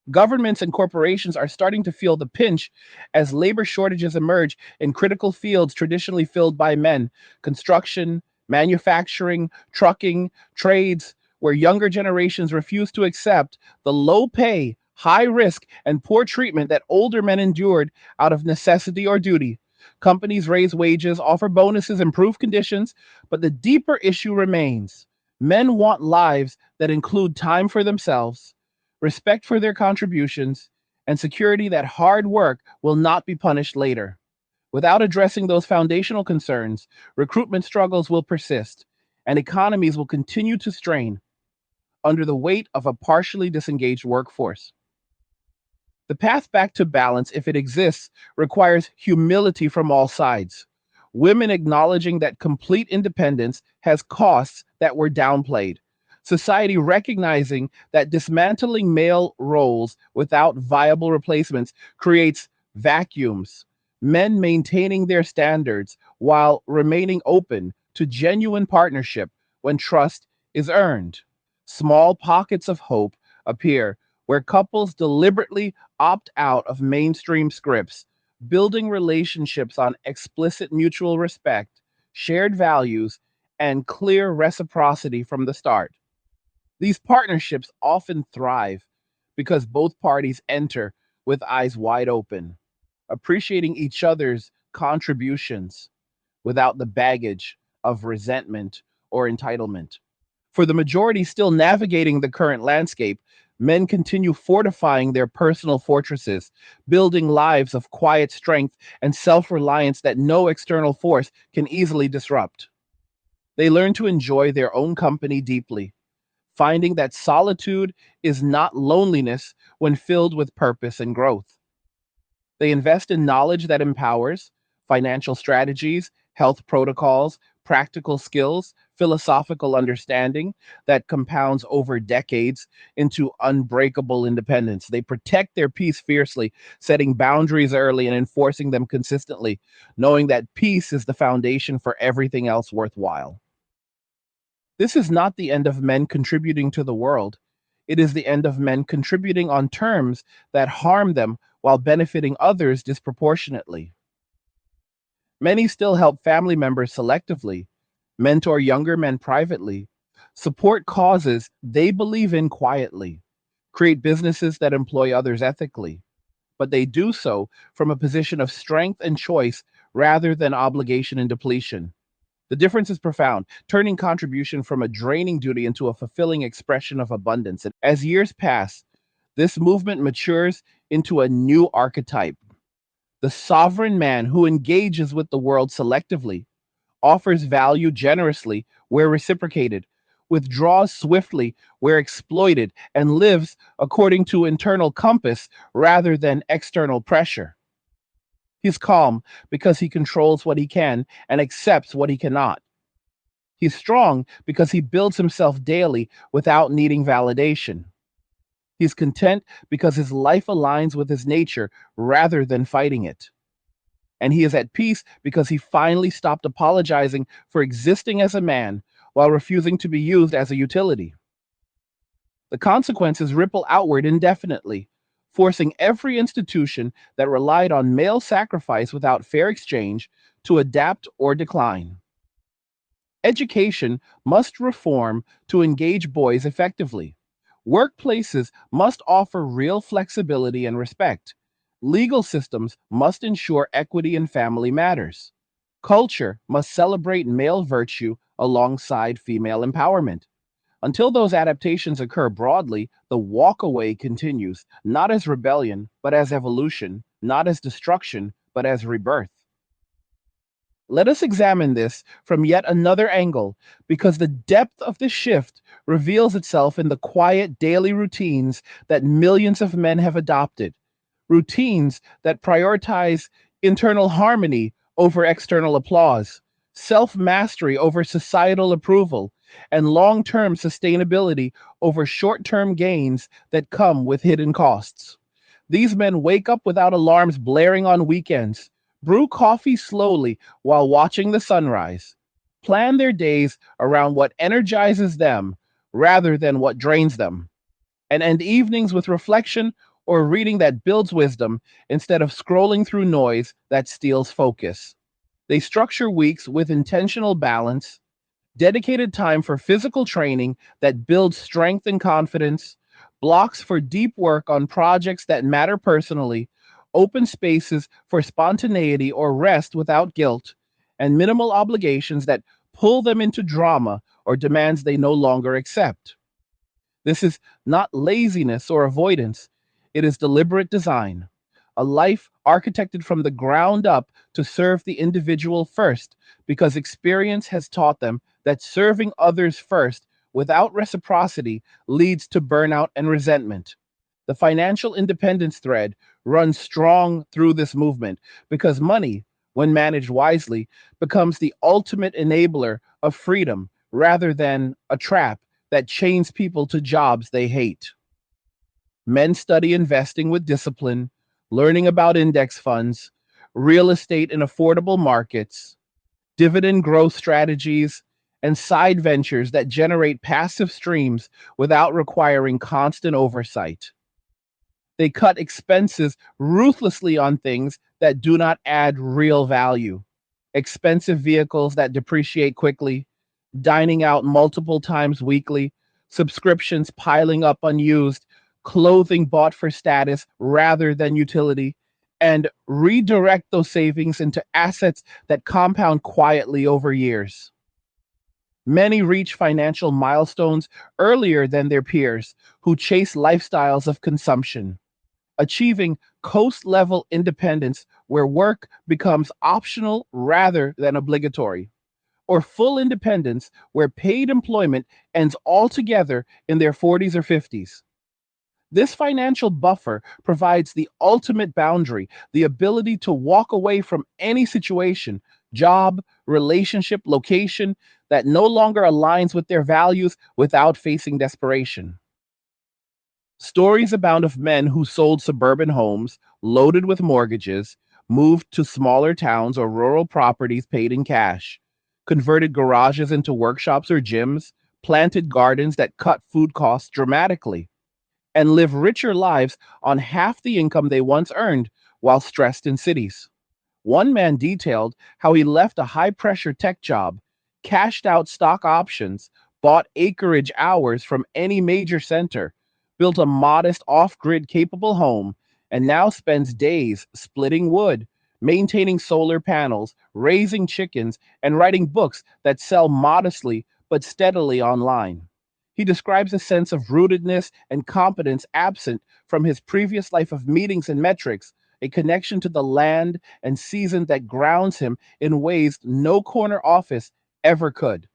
Governments and corporations are starting to feel the pinch as labor shortages emerge in critical fields traditionally filled by men: construction, manufacturing, trucking, trades, where younger generations refuse to accept the low pay, high risk, and poor treatment that older men endured out of necessity or duty. Companies raise wages, offer bonuses, improve conditions, but the deeper issue remains. Men want lives that include time for themselves, respect for their contributions, and security that hard work will not be punished later. Without addressing those foundational concerns, recruitment struggles will persist, and economies will continue to strain under the weight of a partially disengaged workforce. The path back to balance, if it exists, requires humility from all sides. Women acknowledging that complete independence has costs that were downplayed. Society recognizing that dismantling male roles without viable replacements creates vacuums. Men maintaining their standards while remaining open to genuine partnership when trust is earned. Small pockets of hope appear where couples deliberately opt out of mainstream scripts, building relationships on explicit mutual respect, shared values, and clear reciprocity from the start. These partnerships often thrive because both parties enter with eyes wide open, appreciating each other's contributions without the baggage of resentment or entitlement. For the majority still navigating the current landscape, men continue fortifying their personal fortresses, building lives of quiet strength and self reliance that no external force can easily disrupt. They learn to enjoy their own company deeply, finding that solitude is not loneliness when filled with purpose and growth. They invest in knowledge that empowers, financial strategies, health protocols, practical skills, philosophical understanding that compounds over decades into unbreakable independence. They protect their peace fiercely, setting boundaries early and enforcing them consistently, knowing that peace is the foundation for everything else worthwhile. This is not the end of men contributing to the world. It is the end of men contributing on terms that harm them while benefiting others disproportionately. Many still help family members selectively, mentor younger men privately, support causes they believe in quietly, create businesses that employ others ethically, but they do so from a position of strength and choice rather than obligation and depletion. The difference is profound, turning contribution from a draining duty into a fulfilling expression of abundance. And as years pass, this movement matures into a new archetype: the sovereign man who engages with the world selectively, offers value generously where reciprocated, withdraws swiftly where exploited, and lives according to internal compass rather than external pressure. He's calm because he controls what he can and accepts what he cannot. He's strong because he builds himself daily without needing validation. He's content because his life aligns with his nature rather than fighting it. And he is at peace because he finally stopped apologizing for existing as a man while refusing to be used as a utility. The consequences ripple outward indefinitely, forcing every institution that relied on male sacrifice without fair exchange to adapt or decline. Education must reform to engage boys effectively. Workplaces must offer real flexibility and respect. Legal systems must ensure equity in family matters. Culture must celebrate male virtue alongside female empowerment. Until those adaptations occur broadly, the walkaway continues, not as rebellion, but as evolution, not as destruction, but as rebirth. Let us examine this from yet another angle, because the depth of the shift reveals itself in the quiet daily routines that millions of men have adopted, routines that prioritize internal harmony over external applause, self mastery over societal approval, and long term sustainability over short term gains that come with hidden costs. These men wake up without alarms blaring on weekends, brew coffee slowly while watching the sunrise, plan their days around what energizes them rather than what drains them, and end evenings with reflection or reading that builds wisdom instead of scrolling through noise that steals focus. They structure weeks with intentional balance, dedicated time for physical training that builds strength and confidence, blocks for deep work on projects that matter personally, open spaces for spontaneity or rest without guilt, and minimal obligations that pull them into drama or demands they no longer accept. This is not laziness or avoidance, it is deliberate design. A life architected from the ground up to serve the individual first, because experience has taught them that serving others first without reciprocity leads to burnout and resentment. The financial independence thread runs strong through this movement because money, when managed wisely, becomes the ultimate enabler of freedom rather than a trap that chains people to jobs they hate. Men study investing with discipline, learning about index funds, real estate in affordable markets, dividend growth strategies, and side ventures that generate passive streams without requiring constant oversight. They cut expenses ruthlessly on things that do not add real value: expensive vehicles that depreciate quickly, dining out multiple times weekly, subscriptions piling up unused, clothing bought for status rather than utility, and redirect those savings into assets that compound quietly over years. Many reach financial milestones earlier than their peers who chase lifestyles of consumption, achieving coast level independence where work becomes optional rather than obligatory, or full independence where paid employment ends altogether in their 40s or 50s. This financial buffer provides the ultimate boundary, the ability to walk away from any situation, job, relationship, location that no longer aligns with their values without facing desperation. Stories abound of men who sold suburban homes loaded with mortgages, moved to smaller towns or rural properties paid in cash, converted garages into workshops or gyms, planted gardens that cut food costs dramatically, and live richer lives on half the income they once earned while stressed in cities. One man detailed how he left a high pressure tech job, cashed out stock options, bought acreage hours from any major center, built a modest off grid capable home, and now spends days splitting wood, maintaining solar panels, raising chickens, and writing books that sell modestly but steadily online. He describes a sense of rootedness and competence absent from his previous life of meetings and metrics, a connection to the land and season that grounds him in ways no corner office ever could.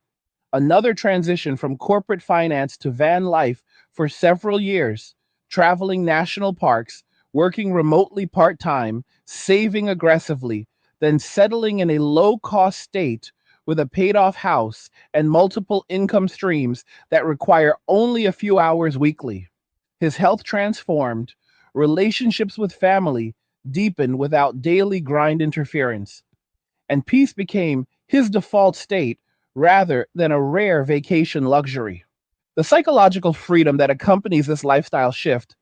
Another transition from corporate finance to van life for several years, traveling national parks, working remotely part time, saving aggressively, then settling in a low cost state with a paid off house and multiple income streams that require only a few hours weekly. His health transformed, relationships with family deepened without daily grind interference, and peace became his default state rather than a rare vacation luxury. The psychological freedom that accompanies this lifestyle shift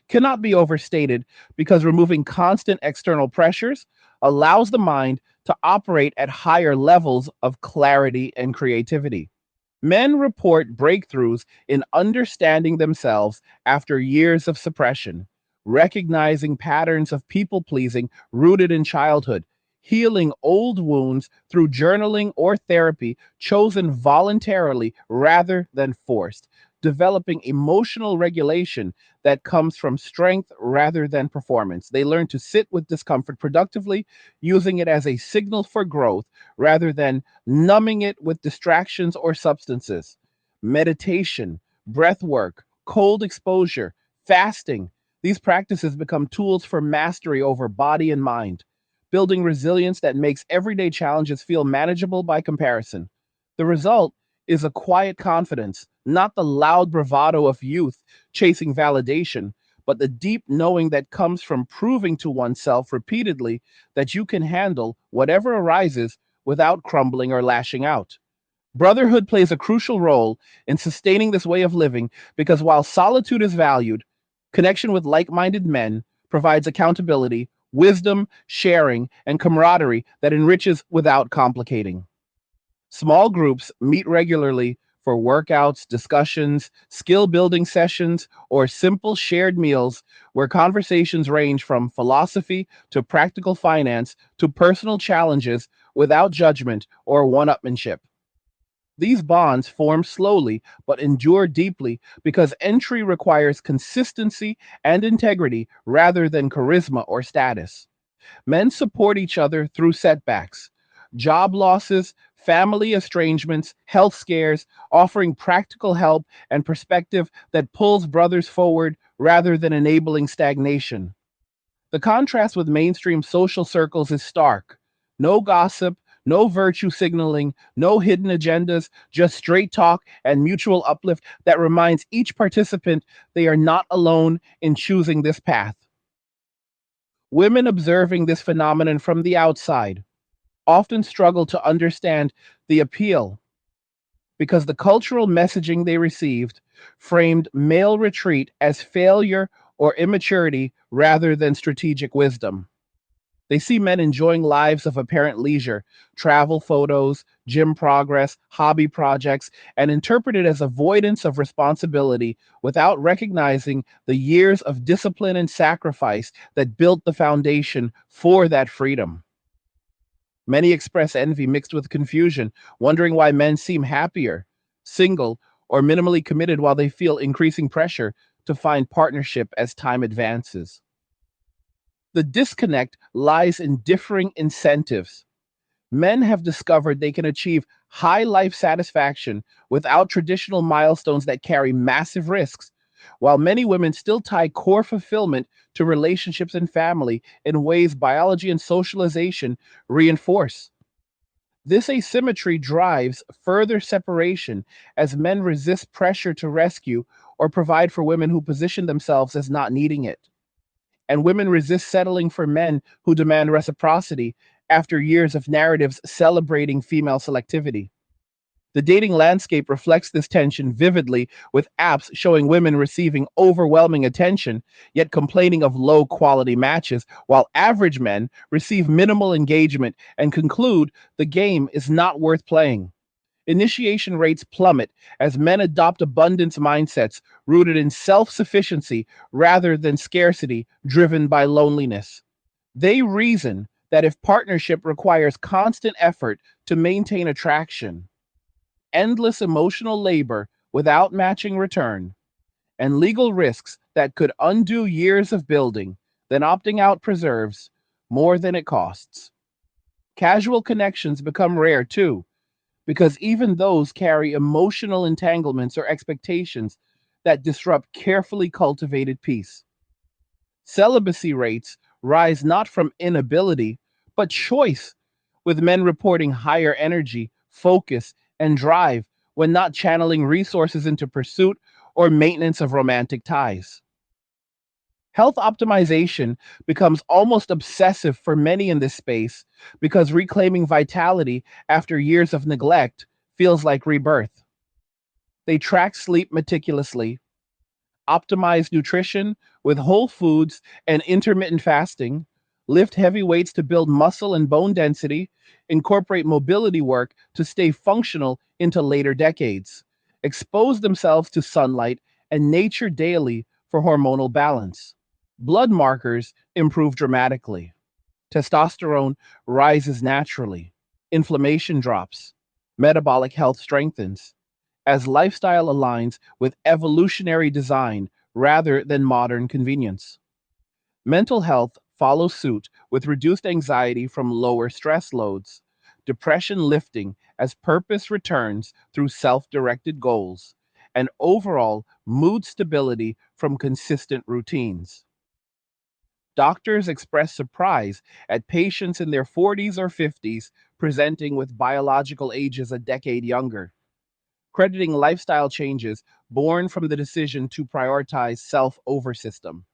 cannot be overstated because removing constant external pressures allows the mind to operate at higher levels of clarity and creativity. Men report breakthroughs in understanding themselves after years of suppression, recognizing patterns of people pleasing rooted in childhood, healing old wounds through journaling or therapy chosen voluntarily rather than forced, developing emotional regulation that comes from strength rather than performance. They learn to sit with discomfort productively, using it as a signal for growth rather than numbing it with distractions or substances. Meditation, breath work, cold exposure, fasting. These practices become tools for mastery over body and mind, building resilience that makes everyday challenges feel manageable by comparison. The result is a quiet confidence, not the loud bravado of youth chasing validation, but the deep knowing that comes from proving to oneself repeatedly that you can handle whatever arises without crumbling or lashing out. Brotherhood plays a crucial role in sustaining this way of living because while solitude is valued, connection with like minded men provides accountability, wisdom, sharing, and camaraderie that enriches without complicating. Small groups meet regularly for workouts, discussions, skill building sessions, or simple shared meals where conversations range from philosophy to practical finance to personal challenges without judgment or one upmanship. These bonds form slowly but endure deeply because entry requires consistency and integrity rather than charisma or status. Men support each other through setbacks, job losses, family estrangements, health scares, offering practical help and perspective that pulls brothers forward rather than enabling stagnation. The contrast with mainstream social circles is stark. No gossip, no virtue signaling, no hidden agendas, just straight talk and mutual uplift that reminds each participant they are not alone in choosing this path. Women observing this phenomenon from the outside often struggle to understand the appeal because the cultural messaging they received framed male retreat as failure or immaturity rather than strategic wisdom. They see men enjoying lives of apparent leisure, travel photos, gym progress, hobby projects, and interpret it as avoidance of responsibility without recognizing the years of discipline and sacrifice that built the foundation for that freedom. Many express envy mixed with confusion, wondering why men seem happier, single, or minimally committed while they feel increasing pressure to find partnership as time advances. The disconnect lies in differing incentives. Men have discovered they can achieve high life satisfaction without traditional milestones that carry massive risks, while many women still tie core fulfillment to relationships and family in ways biology and socialization reinforce. This asymmetry drives further separation as men resist pressure to rescue or provide for women who position themselves as not needing it. And women resist settling for men who demand reciprocity after years of narratives celebrating female selectivity. The dating landscape reflects this tension vividly, with apps showing women receiving overwhelming attention, yet complaining of low quality matches, while average men receive minimal engagement and conclude the game is not worth playing. Initiation rates plummet as men adopt abundance mindsets rooted in self sufficiency rather than scarcity driven by loneliness. They reason that if partnership requires constant effort to maintain attraction, endless emotional labor without matching return, and legal risks that could undo years of building, then opting out preserves more than it costs. Casual connections become rare too, because even those carry emotional entanglements or expectations that disrupt carefully cultivated peace. Celibacy rates rise not from inability, but choice, with men reporting higher energy, focus, and drive when not channeling resources into pursuit or maintenance of romantic ties. Health optimization becomes almost obsessive for many in this space because reclaiming vitality after years of neglect feels like rebirth. They track sleep meticulously, optimize nutrition with whole foods and intermittent fasting, lift heavy weights to build muscle and bone density, incorporate mobility work to stay functional into later decades, expose themselves to sunlight and nature daily for hormonal balance. Blood markers improve dramatically. Testosterone rises naturally. Inflammation drops. Metabolic health strengthens as lifestyle aligns with evolutionary design rather than modern convenience. Mental health follows suit with reduced anxiety from lower stress loads, depression lifting as purpose returns through self directed goals, and overall mood stability from consistent routines. Doctors express surprise at patients in their 40s or 50s presenting with biological ages a decade younger, crediting lifestyle changes born from the decision to prioritize self over system.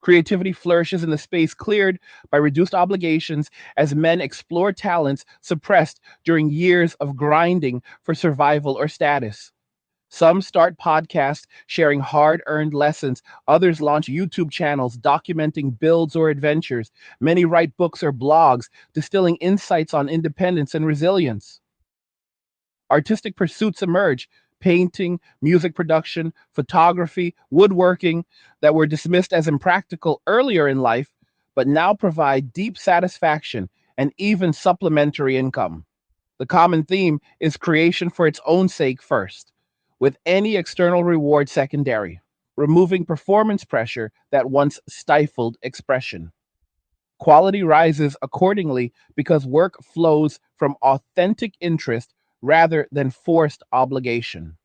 Creativity flourishes in the space cleared by reduced obligations as men explore talents suppressed during years of grinding for survival or status. Some start podcasts sharing hard earned lessons. Others launch YouTube channels documenting builds or adventures. Many write books or blogs distilling insights on independence and resilience. Artistic pursuits emerge: painting, music production, photography, woodworking that were dismissed as impractical earlier in life, but now provide deep satisfaction and even supplementary income. The common theme is creation for its own sake first, with any external reward secondary, removing performance pressure that once stifled expression. Quality rises accordingly because work flows from authentic interest rather than forced obligation.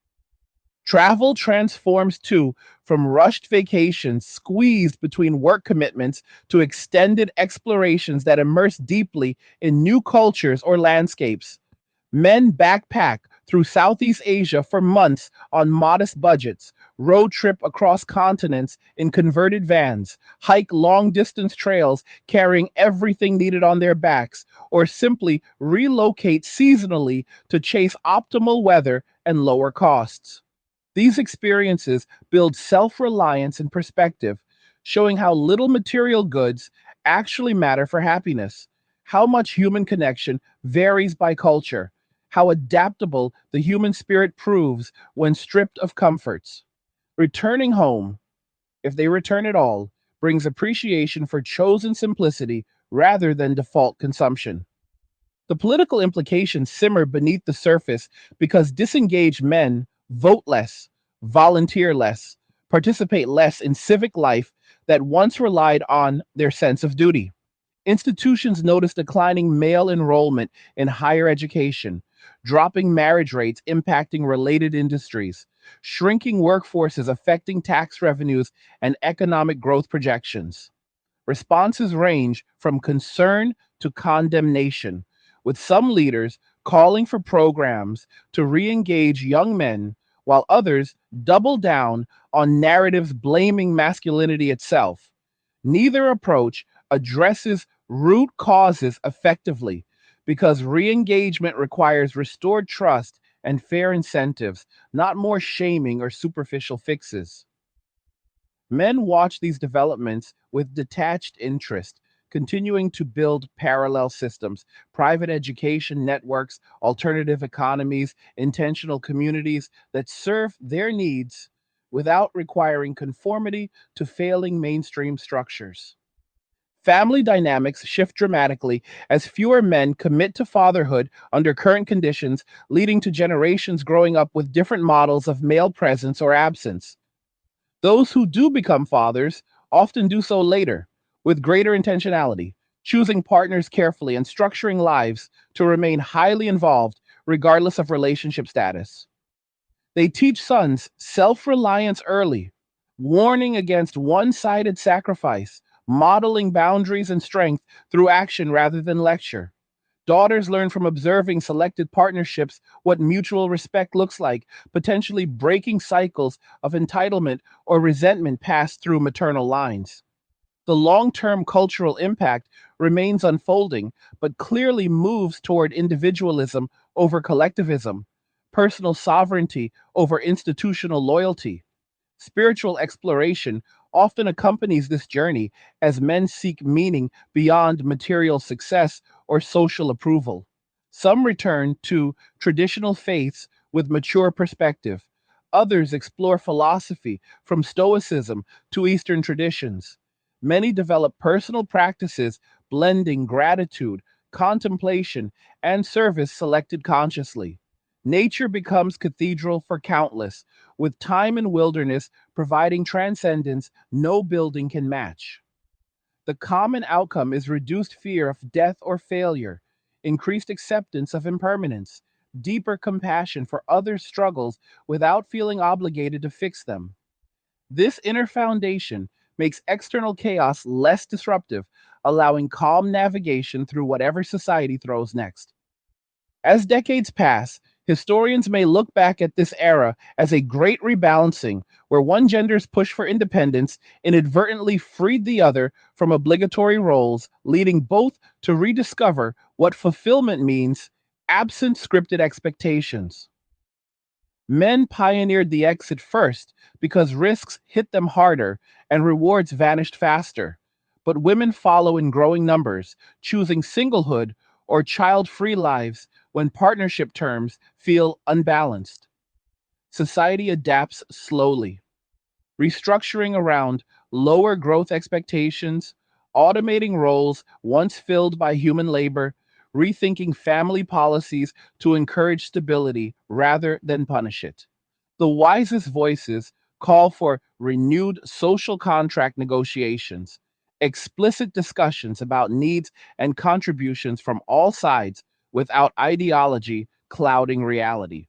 Travel transforms too, from rushed vacations squeezed between work commitments to extended explorations that immerse deeply in new cultures or landscapes. Men backpack through Southeast Asia for months on modest budgets, road trip across continents in converted vans, hike long distance trails carrying everything needed on their backs, or simply relocate seasonally to chase optimal weather and lower costs. These experiences build self reliance and perspective, showing how little material goods actually matter for happiness, how much human connection varies by culture, how adaptable the human spirit proves when stripped of comforts. Returning home, if they return at all, brings appreciation for chosen simplicity rather than default consumption. The political implications simmer beneath the surface because disengaged men vote less, volunteer less, participate less in civic life that once relied on their sense of duty. Institutions notice declining male enrollment in higher education, dropping marriage rates impacting related industries, shrinking workforces affecting tax revenues and economic growth projections. Responses range from concern to condemnation, with some leaders calling for programs to re engage young men, while others double down on narratives blaming masculinity itself. Neither approach addresses root causes effectively because re engagement requires restored trust and fair incentives, not more shaming or superficial fixes. Men watch these developments with detached interest, continuing to build parallel systems, private education networks, alternative economies, intentional communities that serve their needs without requiring conformity to failing mainstream structures. Family dynamics shift dramatically as fewer men commit to fatherhood under current conditions, leading to generations growing up with different models of male presence or absence. Those who do become fathers often do so later, with greater intentionality, choosing partners carefully and structuring lives to remain highly involved regardless of relationship status. They teach sons self reliance early, warning against one sided sacrifice, modeling boundaries and strength through action rather than lecture. Daughters learn from observing selected partnerships what mutual respect looks like, potentially breaking cycles of entitlement or resentment passed through maternal lines. The long term cultural impact remains unfolding, but clearly moves toward individualism over collectivism, personal sovereignty over institutional loyalty. Spiritual exploration often accompanies this journey as men seek meaning beyond material success or social approval. Some return to traditional faiths with mature perspective. Others explore philosophy from Stoicism to Eastern traditions. Many develop personal practices blending gratitude, contemplation, and service selected consciously. Nature becomes cathedral for countless, with time and wilderness providing transcendence no building can match. The common outcome is reduced fear of death or failure, increased acceptance of impermanence, deeper compassion for others' struggles without feeling obligated to fix them. This inner foundation makes external chaos less disruptive, allowing calm navigation through whatever society throws next. As decades pass, historians may look back at this era as a great rebalancing where one gender's push for independence inadvertently freed the other from obligatory roles, leading both to rediscover what fulfillment means absent scripted expectations. Men pioneered the exit first because risks hit them harder and rewards vanished faster. But women follow in growing numbers, choosing singlehood or child free lives when partnership terms feel unbalanced. Society adapts slowly, restructuring around lower growth expectations, automating roles once filled by human labor, rethinking family policies to encourage stability rather than punish it. The wisest voices call for renewed social contract negotiations, explicit discussions about needs and contributions from all sides without ideology clouding reality.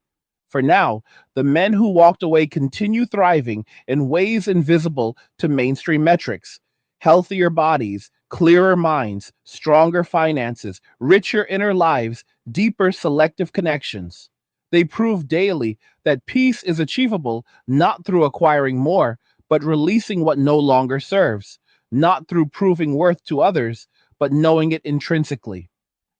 For now, the men who walked away continue thriving in ways invisible to mainstream metrics: healthier bodies, clearer minds, stronger finances, richer inner lives, deeper selective connections. They prove daily that peace is achievable not through acquiring more, but releasing what no longer serves, not through proving worth to others, but knowing it intrinsically.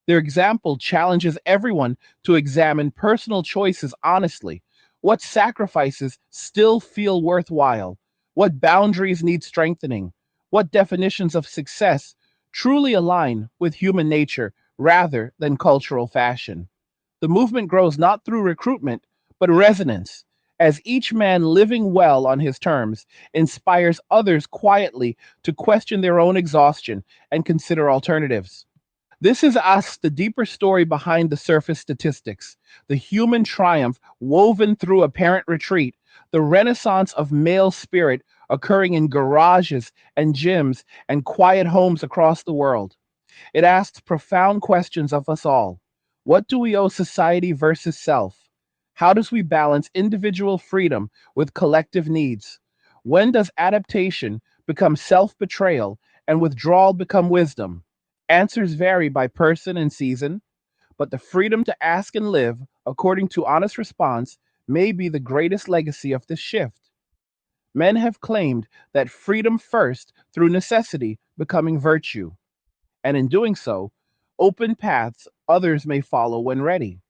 Their example challenges everyone to examine personal choices honestly. What sacrifices still feel worthwhile? What boundaries need strengthening? What definitions of success truly align with human nature rather than cultural fashion. The movement grows not through recruitment, but resonance, as each man living well on his terms inspires others quietly to question their own exhaustion and consider alternatives. This is us, the deeper story behind the surface statistics, the human triumph woven through apparent retreat, the renaissance of male spirit occurring in garages and gyms and quiet homes across the world. It asks profound questions of us all. What do we owe society versus self? How does we balance individual freedom with collective needs? When does adaptation become self betrayal and withdrawal become wisdom? Answers vary by person and season, but the freedom to ask and live according to honest response may be the greatest legacy of this shift. Men have claimed that freedom first through necessity becoming virtue, and in doing so, open paths others may follow when ready.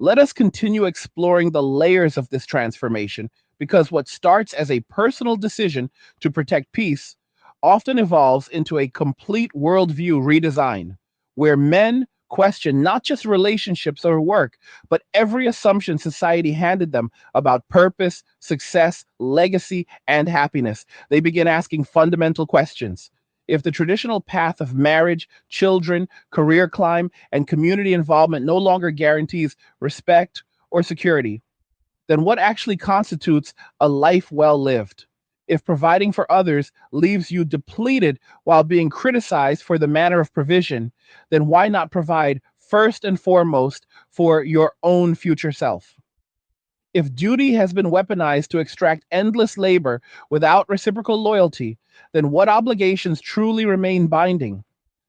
Let us continue exploring the layers of this transformation because what starts as a personal decision to protect peace often evolves into a complete worldview redesign, where men question not just relationships or work, but every assumption society handed them about purpose, success, legacy, and happiness. They begin asking fundamental questions. If the traditional path of marriage, children, career climb, and community involvement no longer guarantees respect or security, then what actually constitutes a life well lived? If providing for others leaves you depleted while being criticized for the manner of provision, then why not provide first and foremost for your own future self? If duty has been weaponized to extract endless labor without reciprocal loyalty, then what obligations truly remain binding?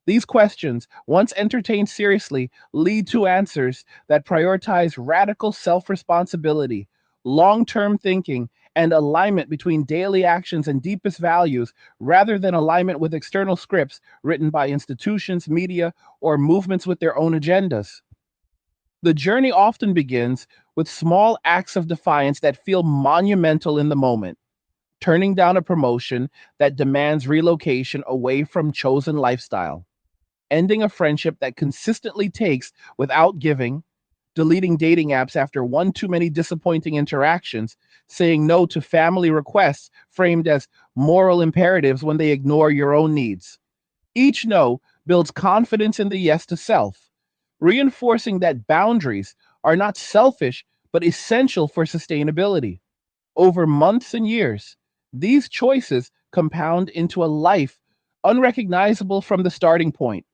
These questions, once entertained seriously, lead to answers that prioritize radical self responsibility, long term thinking, and alignment between daily actions and deepest values rather than alignment with external scripts written by institutions, media, or movements with their own agendas. The journey often begins with small acts of defiance that feel monumental in the moment. Turning down a promotion that demands relocation away from chosen lifestyle, ending a friendship that consistently takes without giving, deleting dating apps after one too many disappointing interactions, saying no to family requests framed as moral imperatives when they ignore your own needs. Each no builds confidence in the yes to self, reinforcing that boundaries are not selfish but essential for sustainability. Over months and years, these choices compound into a life unrecognizable from the starting point,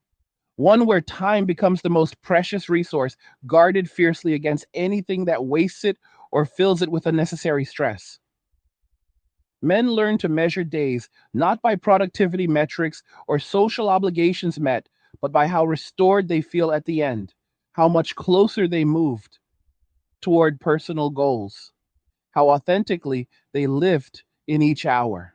one where time becomes the most precious resource, guarded fiercely against anything that wastes it or fills it with unnecessary stress. Men learn to measure days not by productivity metrics or social obligations met, but by how restored they feel at the end, how much closer they moved toward personal goals, how authentically they lived in each hour.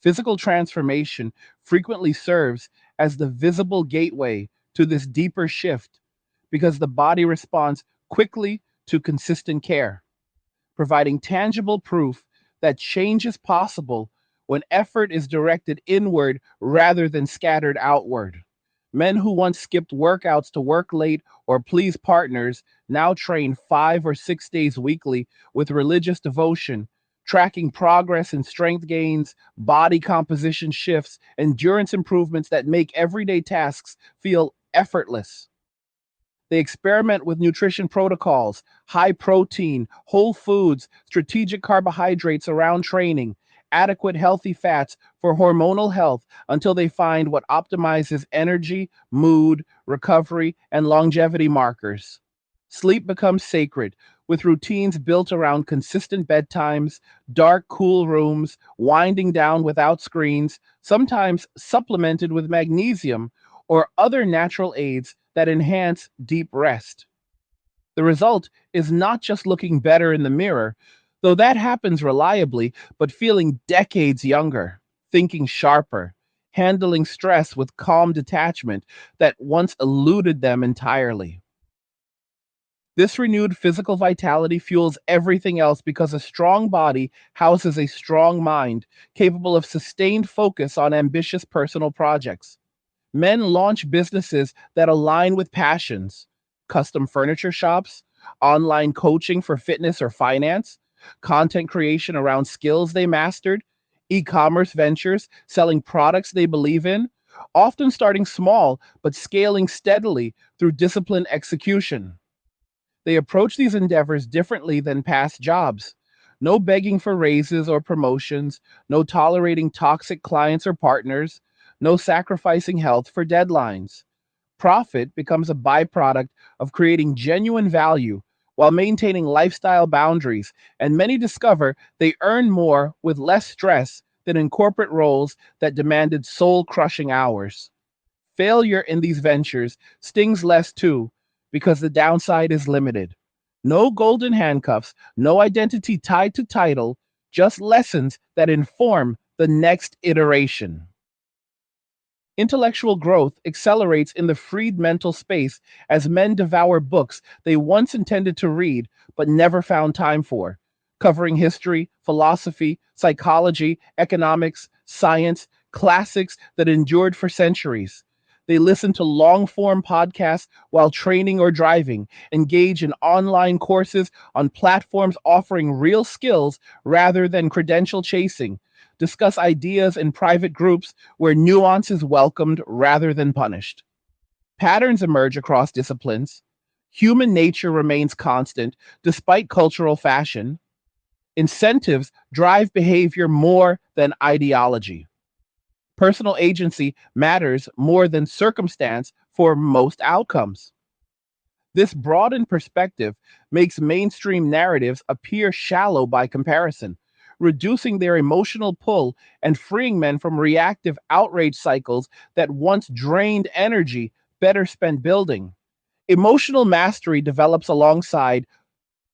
Physical transformation frequently serves as the visible gateway to this deeper shift because the body responds quickly to consistent care, providing tangible proof that change is possible when effort is directed inward rather than scattered outward. Men who once skipped workouts to work late or please partners now train 5 or 6 days weekly with religious devotion, tracking progress in strength gains, body composition shifts, endurance improvements that make everyday tasks feel effortless. They experiment with nutrition protocols, high protein, whole foods, strategic carbohydrates around training, adequate healthy fats for hormonal health until they find what optimizes energy, mood, recovery, and longevity markers. Sleep becomes sacred, with routines built around consistent bedtimes, dark, cool rooms, winding down without screens, sometimes supplemented with magnesium or other natural aids that enhance deep rest. The result is not just looking better in the mirror, though that happens reliably, but feeling decades younger, thinking sharper, handling stress with calm detachment that once eluded them entirely. This renewed physical vitality fuels everything else because a strong body houses a strong mind capable of sustained focus on ambitious personal projects. Men launch businesses that align with passions: custom furniture shops, online coaching for fitness or finance, content creation around skills they mastered, e commerce ventures selling products they believe in, often starting small but scaling steadily through disciplined execution. They approach these endeavors differently than past jobs. No begging for raises or promotions, no tolerating toxic clients or partners, no sacrificing health for deadlines. Profit becomes a byproduct of creating genuine value while maintaining lifestyle boundaries, and many discover they earn more with less stress than in corporate roles that demanded soul crushing hours. Failure in these ventures stings less too, because the downside is limited. No golden handcuffs, no identity tied to title, just lessons that inform the next iteration. Intellectual growth accelerates in the freed mental space as men devour books they once intended to read but never found time for, covering history, philosophy, psychology, economics, science, classics that endured for centuries. They listen to long form podcasts while training or driving, engage in online courses on platforms offering real skills rather than credential chasing, discuss ideas in private groups where nuance is welcomed rather than punished. Patterns emerge across disciplines. Human nature remains constant despite cultural fashion. Incentives drive behavior more than ideology. Personal agency matters more than circumstance for most outcomes. This broadened perspective makes mainstream narratives appear shallow by comparison, reducing their emotional pull and freeing men from reactive outrage cycles that once drained energy better spent building. Emotional mastery develops alongside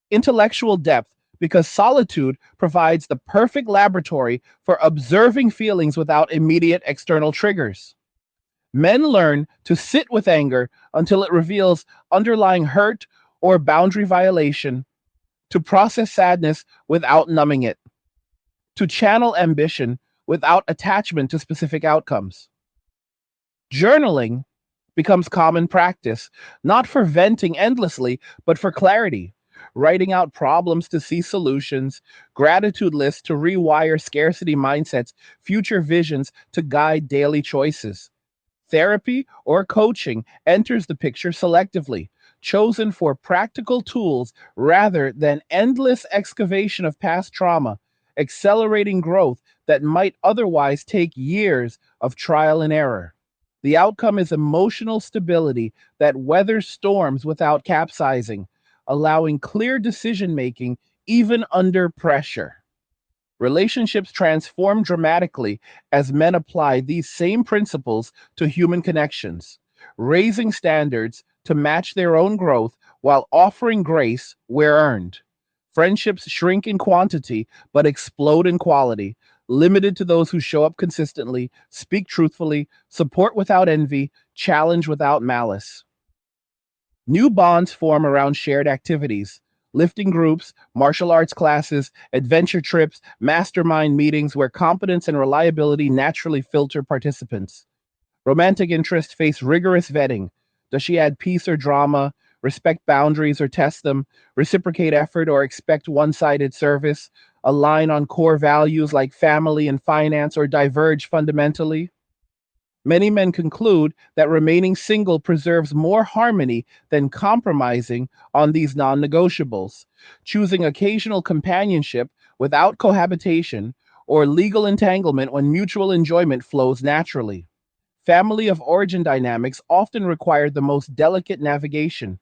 intellectual depth because solitude provides the perfect laboratory for observing feelings without immediate external triggers. Men learn to sit with anger until it reveals underlying hurt or boundary violation, to process sadness without numbing it, to channel ambition without attachment to specific outcomes. Journaling becomes common practice, not for venting endlessly, but for clarity. Writing out problems to see solutions, gratitude lists to rewire scarcity mindsets, future visions to guide daily choices. Therapy or coaching enters the picture selectively, chosen for practical tools rather than endless excavation of past trauma, accelerating growth that might otherwise take years of trial and error. The outcome is emotional stability that weathers storms without capsizing, allowing clear decision making even under pressure. Relationships transform dramatically as men apply these same principles to human connections, raising standards to match their own growth while offering grace where earned. Friendships shrink in quantity but explode in quality, limited to those who show up consistently, speak truthfully, support without envy, challenge without malice. New bonds form around shared activities, lifting groups, martial arts classes, adventure trips, mastermind meetings where competence and reliability naturally filter participants. Romantic interests face rigorous vetting. Does she add peace or drama, respect boundaries or test them, reciprocate effort or expect one sided service, align on core values like family and finance, or diverge fundamentally? Many men conclude that remaining single preserves more harmony than compromising on these non negotiables, choosing occasional companionship without cohabitation or legal entanglement when mutual enjoyment flows naturally. Family of origin dynamics often require the most delicate navigation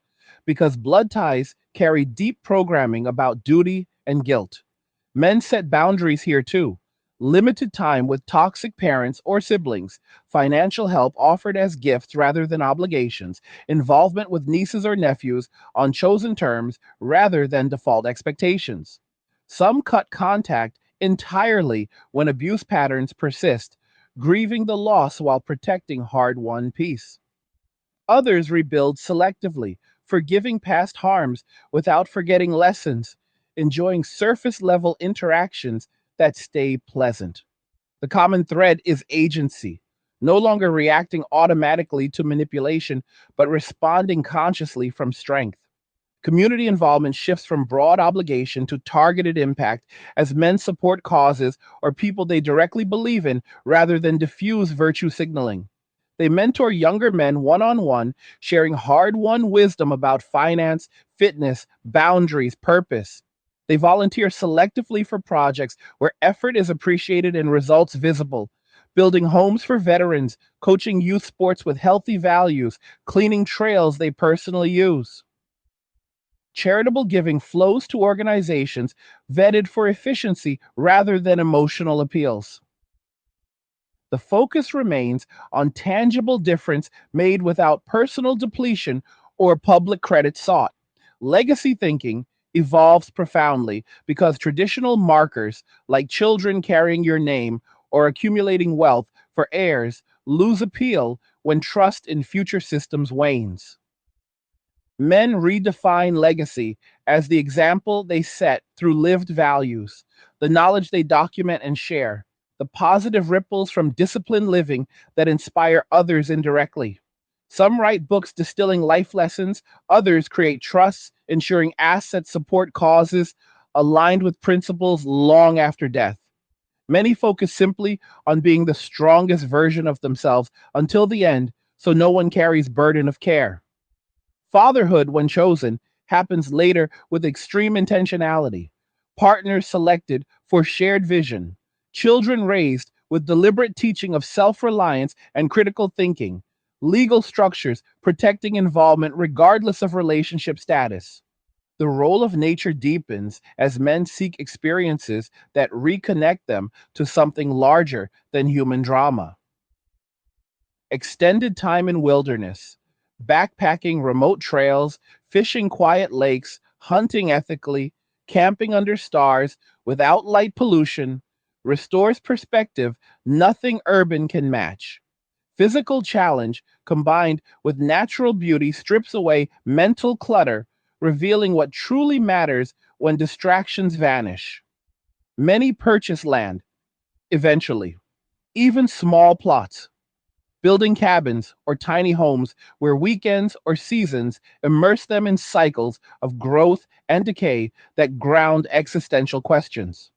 because blood ties carry deep programming about duty and guilt. Men set boundaries here too. Limited time with toxic parents or siblings, financial help offered as gifts rather than obligations, involvement with nieces or nephews on chosen terms rather than default expectations. Some cut contact entirely when abuse patterns persist, grieving the loss while protecting hard won peace. Others rebuild selectively, forgiving past harms without forgetting lessons, enjoying surface level interactions that stay pleasant. The common thread is agency. no longer reacting automatically to manipulation, but responding consciously from strength. Community involvement shifts from broad obligation to targeted impact as men support causes or people they directly believe in rather than diffuse virtue signaling. They mentor younger men one on one, sharing hard won wisdom about finance, fitness, boundaries, purpose. They volunteer selectively for projects where effort is appreciated and results visible, building homes for veterans, coaching youth sports with healthy values, cleaning trails they personally use. Charitable giving flows to organizations vetted for efficiency rather than emotional appeals. The focus remains on tangible difference made without personal depletion or public credit sought. Legacy thinking evolves profoundly because traditional markers like children carrying your name or accumulating wealth for heirs lose appeal when trust in future systems wanes. Men redefine legacy as the example they set through lived values, the knowledge they document and share, the positive ripples from disciplined living that inspire others indirectly. Some write books distilling life lessons, others create trusts, ensuring assets support causes aligned with principles long after death. Many focus simply on being the strongest version of themselves until the end, so no one carries burden of care. Fatherhood, when chosen, happens later with extreme intentionality. Partners selected for shared vision. Children raised with deliberate teaching of self reliance and critical thinking. Legal structures protecting involvement regardless of relationship status. The role of nature deepens as men seek experiences that reconnect them to something larger than human drama. Extended time in wilderness, backpacking remote trails, fishing quiet lakes, hunting ethically, camping under stars without light pollution, restores perspective nothing urban can match. Physical challenge combined with natural beauty strips away mental clutter, revealing what truly matters when distractions vanish. Many purchase land, eventually, even small plots, building cabins or tiny homes where weekends or seasons immerse them in cycles of growth and decay that ground existential questions.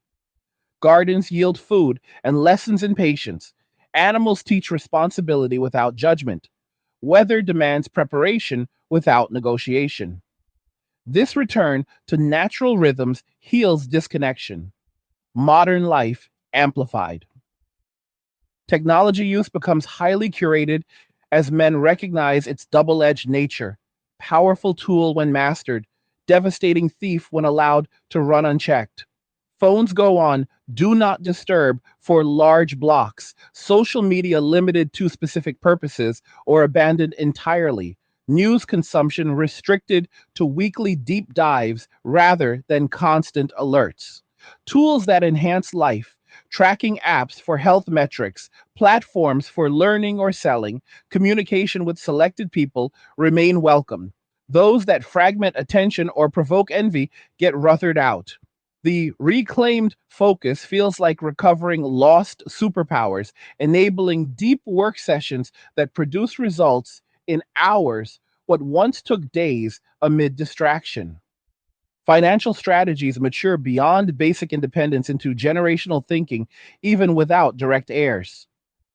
Gardens yield food and lessons in patience. Animals teach responsibility without judgment. Weather demands preparation without negotiation. This return to natural rhythms heals disconnection. Modern life amplified. Technology use becomes highly curated as men recognize its double edged nature. Powerful tool when mastered, devastating thief when allowed to run unchecked. Phones go on do not disturb for large blocks, social media limited to specific purposes or abandoned entirely, news consumption restricted to weekly deep dives rather than constant alerts. Tools that enhance life, tracking apps for health metrics, platforms for learning or selling, communication with selected people remain welcome. Those that fragment attention or provoke envy get ruthered out. The reclaimed focus feels like recovering lost superpowers, enabling deep work sessions that produce results in hours what once took days amid distraction. Financial strategies mature beyond basic independence into generational thinking, even without direct heirs.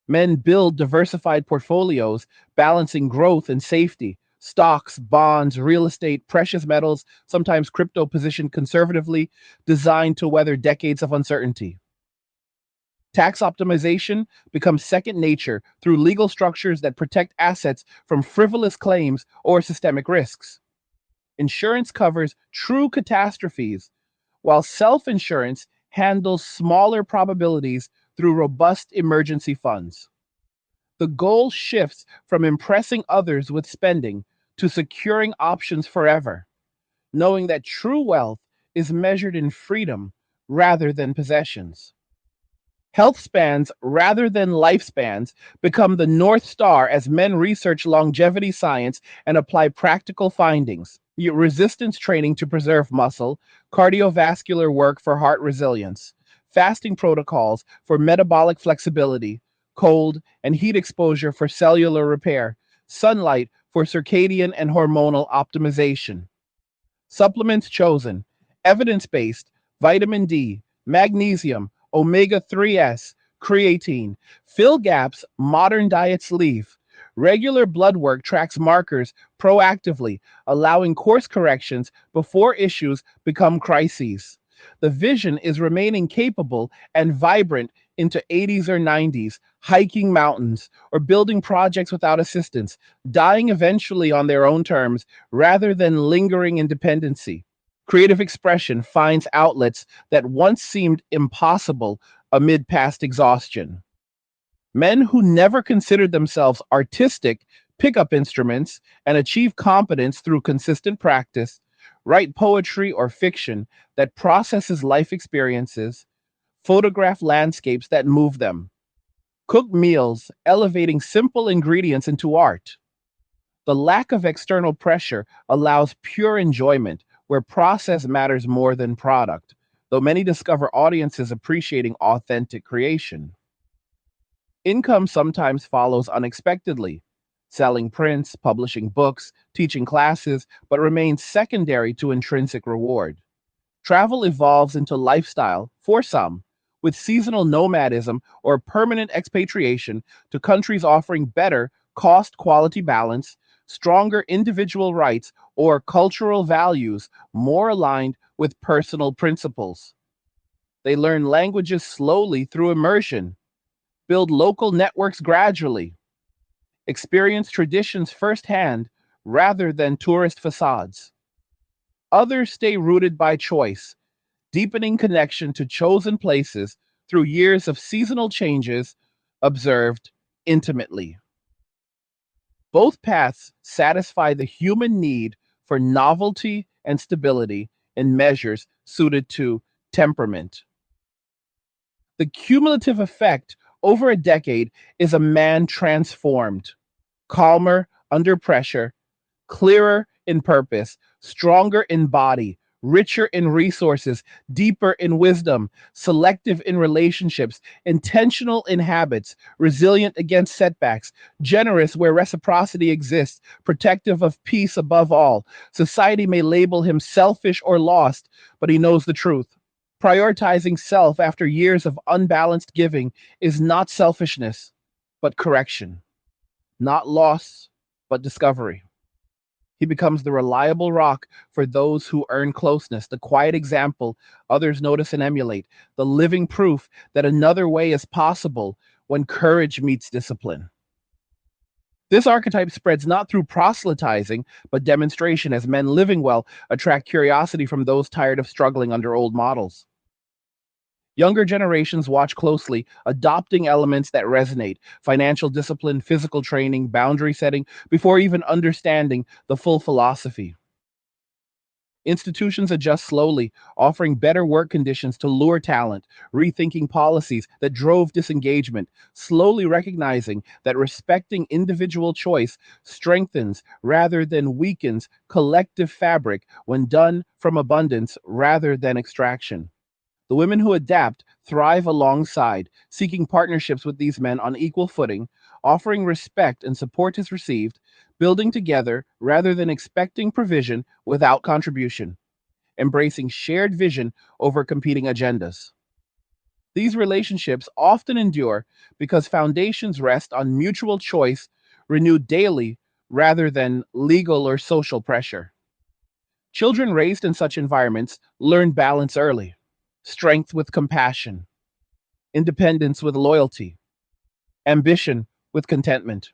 Men build diversified portfolios, balancing growth and safety. Stocks, bonds, real estate, precious metals, sometimes crypto positioned conservatively, designed to weather decades of uncertainty. Tax optimization becomes second nature through legal structures that protect assets from frivolous claims or systemic risks. Insurance covers true catastrophes, while self insurance handles smaller probabilities through robust emergency funds. The goal shifts from impressing others with spending to securing options forever, knowing that true wealth is measured in freedom rather than possessions. Health spans rather than lifespans become the North Star as men research longevity science and apply practical findings. Resistance training to preserve muscle, cardiovascular work for heart resilience, fasting protocols for metabolic flexibility, cold, and heat exposure for cellular repair, sunlight for circadian and hormonal optimization. Supplements chosen: evidence based, vitamin D, magnesium, omega 3s, creatine. Fill gaps modern diets leave. Regular blood work tracks markers proactively, allowing course corrections before issues become crises. The vision is remaining capable and vibrant into 80s or 90s, hiking mountains or building projects without assistance, dying eventually on their own terms rather than lingering in dependency. Creative expression finds outlets that once seemed impossible amid past exhaustion. Men who never considered themselves artistic pick up instruments and achieve competence through consistent practice, write poetry or fiction that processes life experiences, photograph landscapes that move them, cook meals, elevating simple ingredients into art. The lack of external pressure allows pure enjoyment where process matters more than product, though many discover audiences appreciating authentic creation. Income sometimes follows unexpectedly, selling prints, publishing books, teaching classes, but remains secondary to intrinsic reward. Travel evolves into lifestyle for some, with seasonal nomadism or permanent expatriation to countries offering better cost quality balance, stronger individual rights, or cultural values more aligned with personal principles. They learn languages slowly through immersion, build local networks gradually, experience traditions firsthand rather than tourist facades. Others stay rooted by choice, deepening connection to chosen places through years of seasonal changes observed intimately. Both paths satisfy the human need for novelty and stability in measures suited to temperament. The cumulative effect over a decade is a man transformed, calmer under pressure, clearer in purpose, stronger in body, richer in resources, deeper in wisdom, selective in relationships, intentional in habits, resilient against setbacks, generous where reciprocity exists, protective of peace above all. Society may label him selfish or lost, but he knows the truth. Prioritizing self after years of unbalanced giving is not selfishness, but correction, not loss, but discovery. He becomes the reliable rock for those who earn closeness, the quiet example others notice and emulate, the living proof that another way is possible when courage meets discipline. This archetype spreads not through proselytizing, but demonstration as men living well attract curiosity from those tired of struggling under old models. Younger generations watch closely, adopting elements that resonate: financial discipline, physical training, boundary setting, before even understanding the full philosophy. Institutions adjust slowly, offering better work conditions to lure talent, rethinking policies that drove disengagement, slowly recognizing that respecting individual choice strengthens rather than weakens collective fabric when done from abundance rather than extraction. The women who adapt thrive alongside, seeking partnerships with these men on equal footing, offering respect and support is received, building together rather than expecting provision without contribution, embracing shared vision over competing agendas. These relationships often endure because foundations rest on mutual choice renewed daily rather than legal or social pressure. Children raised in such environments learn balance early: strength with compassion, independence with loyalty, ambition with contentment.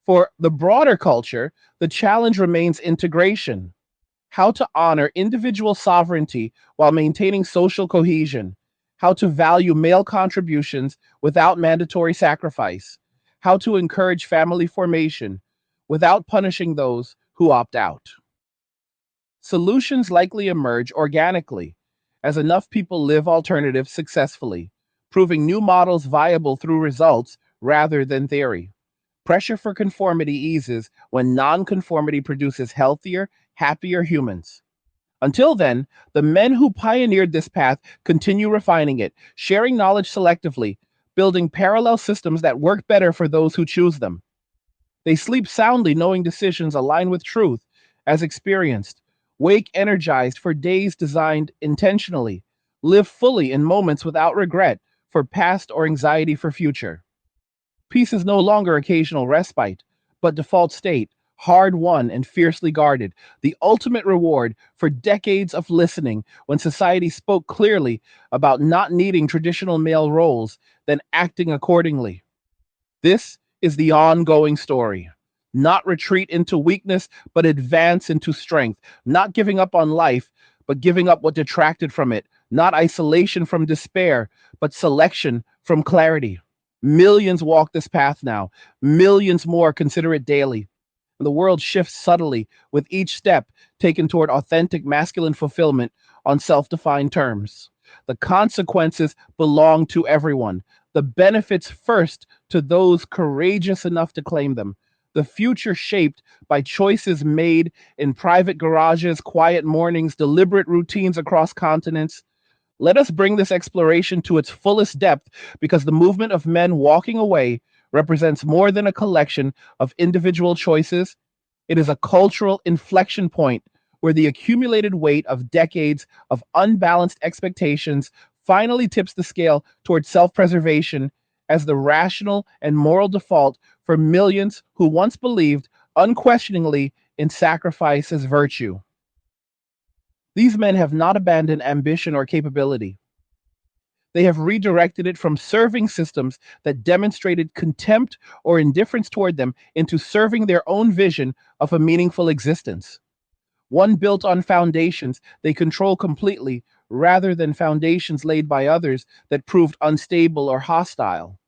For the broader culture, the challenge remains integration: how to honor individual sovereignty while maintaining social cohesion, how to value male contributions without mandatory sacrifice, how to encourage family formation without punishing those who opt out. Solutions likely emerge organically as enough people live alternatives successfully, proving new models viable through results rather than theory. Pressure for conformity eases when nonconformity produces healthier, happier humans. Until then, the men who pioneered this path continue refining it, sharing knowledge selectively, building parallel systems that work better for those who choose them. They sleep soundly knowing decisions align with truth as experienced, wake energized for days designed intentionally, live fully in moments without regret for past or anxiety for future. Peace is no longer occasional respite, but default state, hard won and fiercely guarded, the ultimate reward for decades of listening when society spoke clearly about not needing traditional male roles, then acting accordingly. This is the ongoing story. Not retreat into weakness, but advance into strength. Not giving up on life, but giving up what detracted from it. Not isolation from despair, but selection from clarity. Millions walk this path now. Millions more consider it daily. The world shifts subtly with each step taken toward authentic masculine fulfillment on self defined terms. The consequences belong to everyone. The benefits first to those courageous enough to claim them. The future shaped by choices made in private garages, quiet mornings, deliberate routines across continents. Let us bring this exploration to its fullest depth because the movement of men walking away represents more than a collection of individual choices. It is a cultural inflection point where the accumulated weight of decades of unbalanced expectations finally tips the scale toward self preservation as the rational and moral default for millions who once believed unquestioningly in sacrifice as virtue. These men have not abandoned ambition or capability. They have redirected it from serving systems that demonstrated contempt or indifference toward them into serving their own vision of a meaningful existence, one built on foundations they control completely rather than foundations laid by others that proved unstable or hostile.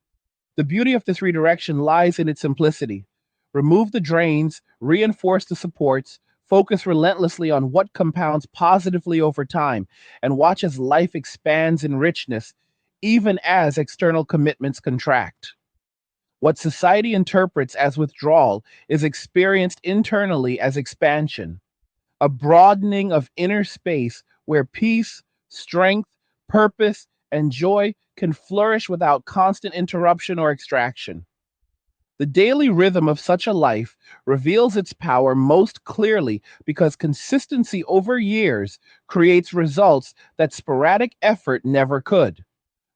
The beauty of this redirection lies in its simplicity. Remove the drains, reinforce the supports, focus relentlessly on what compounds positively over time, and watch as life expands in richness, even as external commitments contract. What society interprets as withdrawal is experienced internally as expansion, a broadening of inner space where peace, strength, purpose, and joy can flourish without constant interruption or extraction. The daily rhythm of such a life reveals its power most clearly because consistency over years creates results that sporadic effort never could.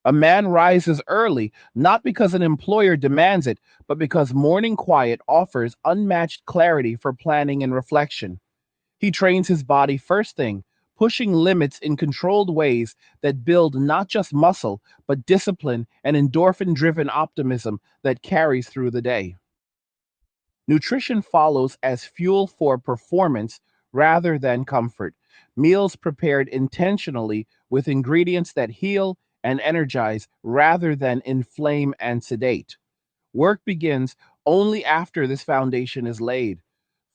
A man rises early not because an employer demands it, but because morning quiet offers unmatched clarity for planning and reflection. He trains his body first thing, pushing limits in controlled ways that build not just muscle, but discipline and endorphin driven optimism that carries through the day. Nutrition follows as fuel for performance rather than comfort. Meals prepared intentionally with ingredients that heal and energize rather than inflame and sedate. Work begins only after this foundation is laid,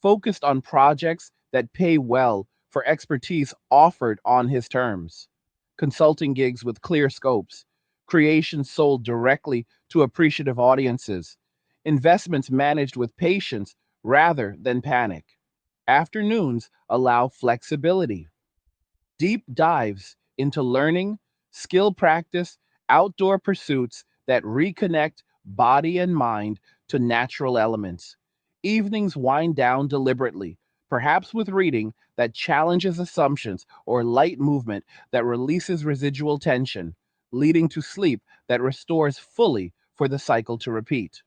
focused on projects that pay well for expertise offered on his terms, consulting gigs with clear scopes, creations sold directly to appreciative audiences, investments managed with patience rather than panic. Afternoons allow flexibility, deep dives into learning, skill practice, outdoor pursuits that reconnect body and mind to natural elements. Evenings wind down deliberately, perhaps with reading that challenges assumptions or light movement that releases residual tension, leading to sleep that restores fully for the cycle to repeat.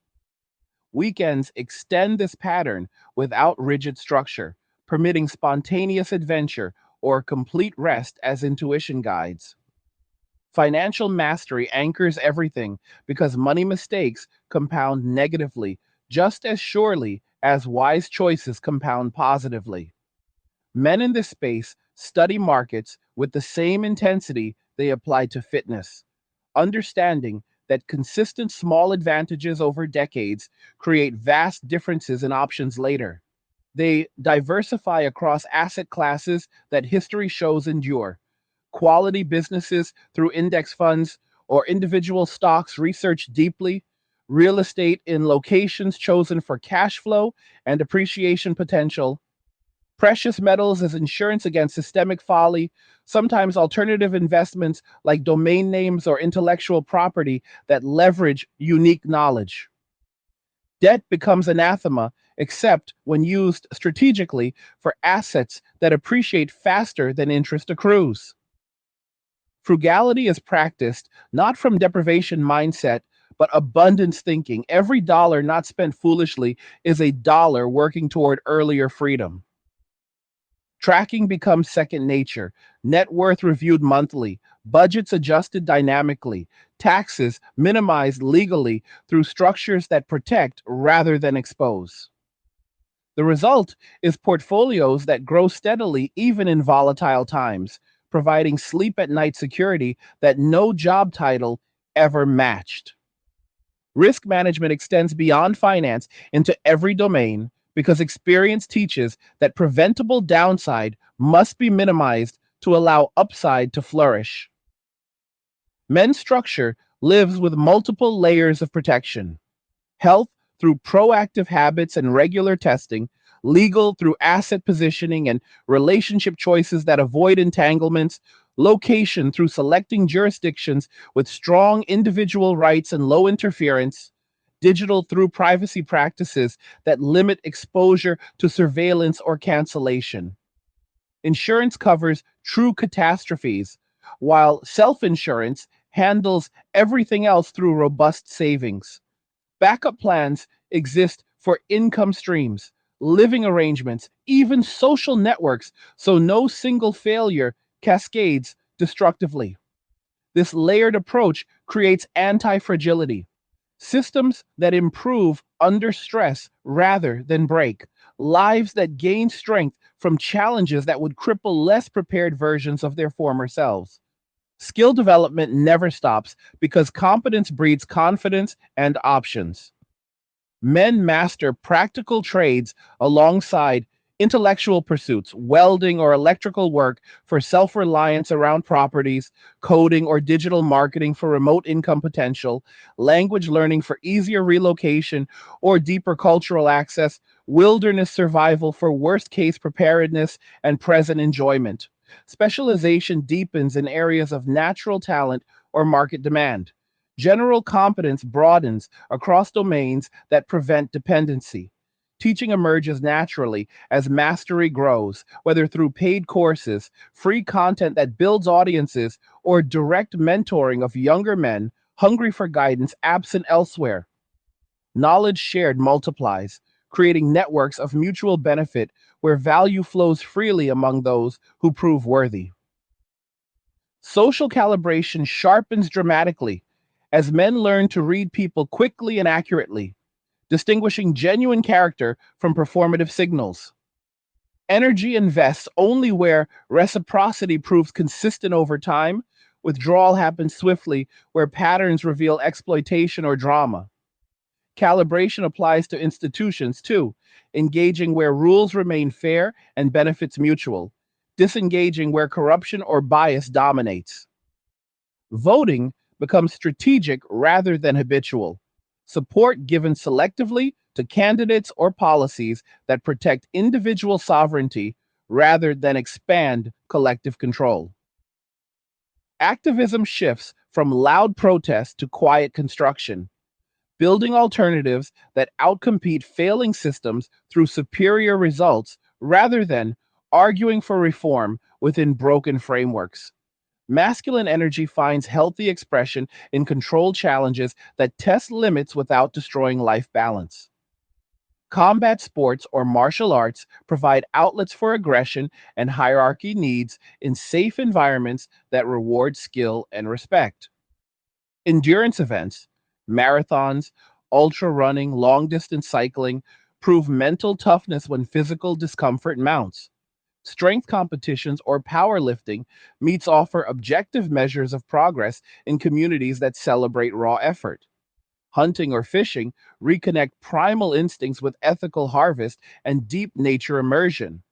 Weekends extend this pattern without rigid structure, permitting spontaneous adventure or complete rest as intuition guides. Financial mastery anchors everything because money mistakes compound negatively just as surely as wise choices compound positively. Men in this space study markets with the same intensity they apply to fitness, understanding that consistent small advantages over decades create vast differences in options later. They diversify across asset classes that history shows endure, quality businesses through index funds or individual stocks researched deeply, real estate in locations chosen for cash flow and appreciation potential, Precious metals as insurance against systemic folly, sometimes alternative investments like domain names or intellectual property that leverage unique knowledge. Debt becomes anathema except when used strategically for assets that appreciate faster than interest accrues. Frugality is practiced not from deprivation mindset, but abundance thinking. Every dollar not spent foolishly is a dollar working toward earlier freedom. Tracking becomes second nature, net worth reviewed monthly, budgets adjusted dynamically, taxes minimized legally through structures that protect rather than expose. The result is portfolios that grow steadily even in volatile times, providing sleep at night security that no job title ever matched. Risk management extends beyond finance into every domain because experience teaches that preventable downside must be minimized to allow upside to flourish. Men's structure lives with multiple layers of protection: health through proactive habits and regular testing, legal through asset positioning and relationship choices that avoid entanglements, location through selecting jurisdictions with strong individual rights and low interference, digital through privacy practices that limit exposure to surveillance or cancellation. Insurance covers true catastrophes, while self insurance handles everything else through robust savings. Backup plans exist for income streams, living arrangements, even social networks, so no single failure cascades destructively. This layered approach creates anti fragility, systems that improve under stress rather than break, lives that gain strength from challenges that would cripple less prepared versions of their former selves. Skill development never stops because competence breeds confidence and options. Men master practical trades alongside intellectual pursuits, welding or electrical work for self reliance around properties, coding or digital marketing for remote income potential, language learning for easier relocation or deeper cultural access, wilderness survival for worst case preparedness and present enjoyment. Specialization deepens in areas of natural talent or market demand. General competence broadens across domains that prevent dependency. Teaching emerges naturally as mastery grows, whether through paid courses, free content that builds audiences, or direct mentoring of younger men hungry for guidance absent elsewhere. Knowledge shared multiplies, creating networks of mutual benefit where value flows freely among those who prove worthy. Social calibration sharpens dramatically as men learn to read people quickly and accurately, distinguishing genuine character from performative signals. Energy invests only where reciprocity proves consistent over time. Withdrawal happens swiftly where patterns reveal exploitation or drama. Calibration applies to institutions too, engaging where rules remain fair and benefits mutual, disengaging where corruption or bias dominates. Voting becomes strategic rather than habitual. Support given selectively to candidates or policies that protect individual sovereignty rather than expand collective control. Activism shifts from loud protest to quiet construction, building alternatives that outcompete failing systems through superior results rather than arguing for reform within broken frameworks. Masculine energy finds healthy expression in controlled challenges that test limits without destroying life balance. Combat sports or martial arts provide outlets for aggression and hierarchy needs in safe environments that reward skill and respect. Endurance events, marathons, ultra running, long distance cycling, prove mental toughness when physical discomfort mounts. Strength competitions or powerlifting meets offer objective measures of progress in communities that celebrate raw effort. Hunting or fishing reconnect primal instincts with ethical harvest and deep nature immersion.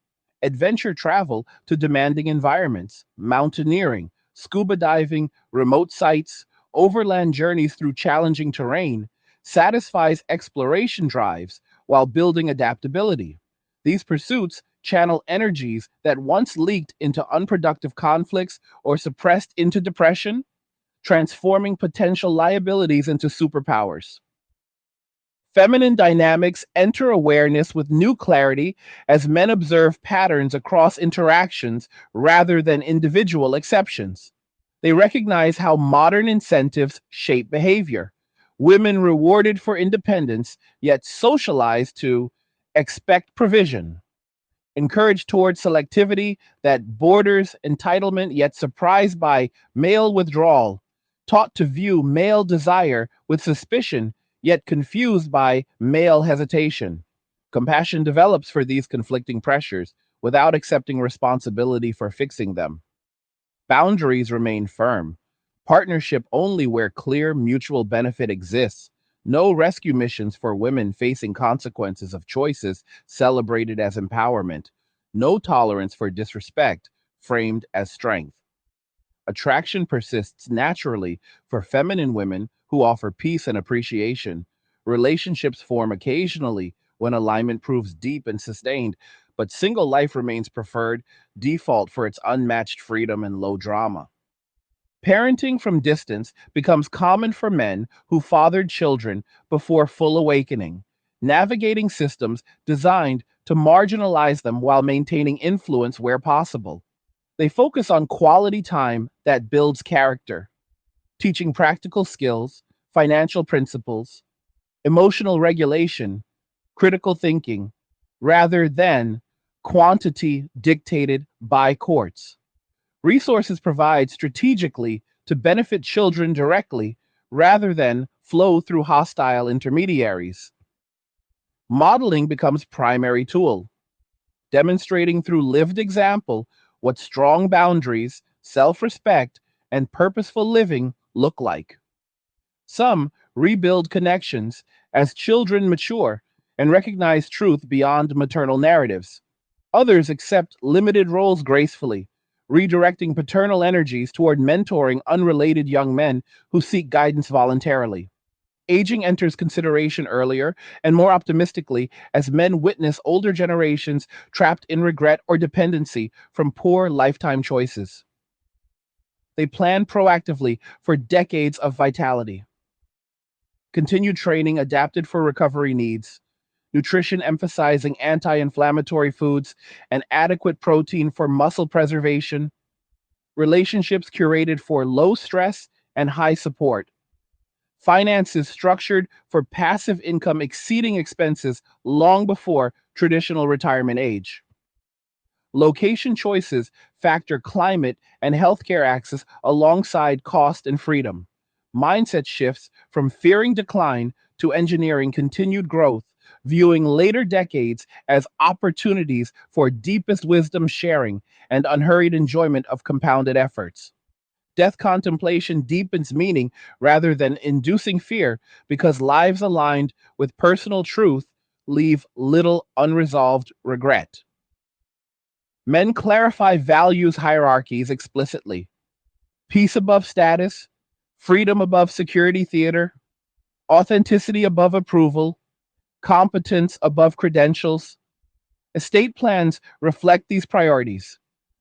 Adventure travel to demanding environments, mountaineering, scuba diving, remote sites, overland journeys through challenging terrain satisfies exploration drives while building adaptability. These pursuits channel energies that once leaked into unproductive conflicts or suppressed into depression, transforming potential liabilities into superpowers. Feminine dynamics enter awareness with new clarity as men observe patterns across interactions rather than individual exceptions. They recognize how modern incentives shape behavior. Women rewarded for independence, yet socialized to expect provision. Encouraged towards selectivity that borders entitlement, yet surprised by male withdrawal. Taught to view male desire with suspicion, yet confused by male hesitation. Compassion develops for these conflicting pressures without accepting responsibility for fixing them. Boundaries remain firm. Partnership only where clear mutual benefit exists. No rescue missions for women facing consequences of choices celebrated as empowerment. No tolerance for disrespect framed as strength. Attraction persists naturally for feminine women who offer peace and appreciation. Relationships form occasionally when alignment proves deep and sustained, but single life remains preferred default for its unmatched freedom and low drama. Parenting from distance becomes common for men who fathered children before full awakening, navigating systems designed to marginalize them while maintaining influence where possible. They focus on quality time that builds character, teaching practical skills, financial principles, emotional regulation, critical thinking, rather than quantity dictated by courts. Resources provide strategically to benefit children directly rather than flow through hostile intermediaries. Modeling becomes primary tool, demonstrating through lived example what strong boundaries, self-respect, and purposeful living look like. Some rebuild connections as children mature and recognize truth beyond maternal narratives. Others accept limited roles gracefully, redirecting paternal energies toward mentoring unrelated young men who seek guidance voluntarily. Aging enters consideration earlier and more optimistically as men witness older generations trapped in regret or dependency from poor lifetime choices. They plan proactively for decades of vitality. Continued training adapted for recovery needs, nutrition emphasizing anti inflammatory foods and adequate protein for muscle preservation, relationships curated for low stress and high support, finances structured for passive income exceeding expenses long before traditional retirement age. Location choices factor climate and healthcare access alongside cost and freedom. Mindset shifts from fearing decline to engineering continued growth, viewing later decades as opportunities for deepest wisdom sharing and unhurried enjoyment of compounded efforts. Death contemplation deepens meaning rather than inducing fear because lives aligned with personal truth leave little unresolved regret. Men clarify values hierarchies explicitly: peace above status, freedom above security theater, authenticity above approval, competence above credentials. Estate plans reflect these priorities.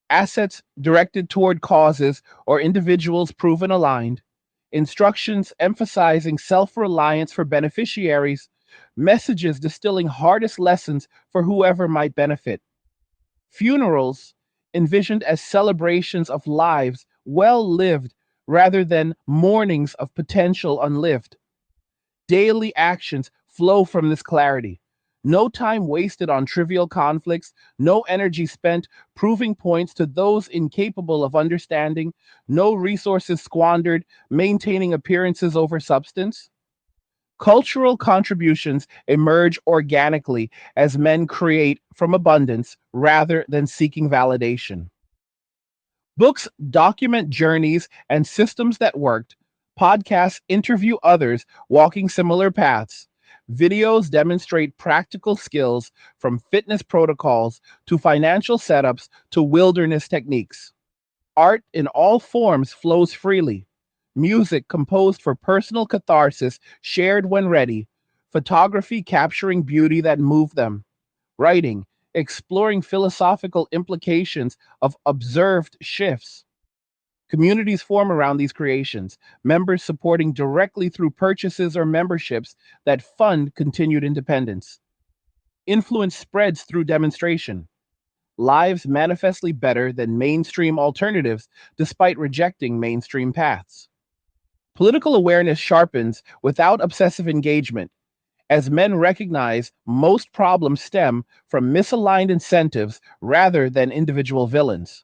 Assets directed toward causes or individuals proven aligned, instructions emphasizing self reliance for beneficiaries, messages distilling hardest lessons for whoever might benefit. Funerals envisioned as celebrations of lives well lived rather than mournings of potential unlived. Daily actions flow from this clarity. No time wasted on trivial conflicts, no energy spent proving points to those incapable of understanding, no resources squandered maintaining appearances over substance. Cultural contributions emerge organically as men create from abundance rather than seeking validation. Books document journeys and systems that worked. Podcasts interview others walking similar paths. Videos demonstrate practical skills from fitness protocols to financial setups to wilderness techniques. Art in all forms flows freely. Music composed for personal catharsis, shared when ready. Photography capturing beauty that moved them. Writing exploring philosophical implications of observed shifts. Communities form around these creations, members supporting directly through purchases or memberships that fund continued independence. Influence spreads through demonstration. Lives manifestly better than mainstream alternatives despite rejecting mainstream paths. Political awareness sharpens without obsessive engagement, as men recognize most problems stem from misaligned incentives rather than individual villains.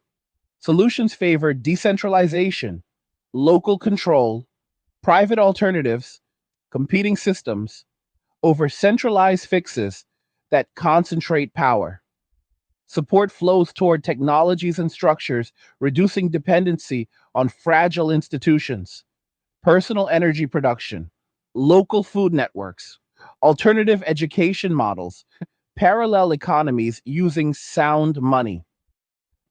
Solutions favor decentralization, local control, private alternatives, competing systems over centralized fixes that concentrate power. Support flows toward technologies and structures, reducing dependency on fragile institutions, personal energy production, local food networks, alternative education models, parallel economies using sound money.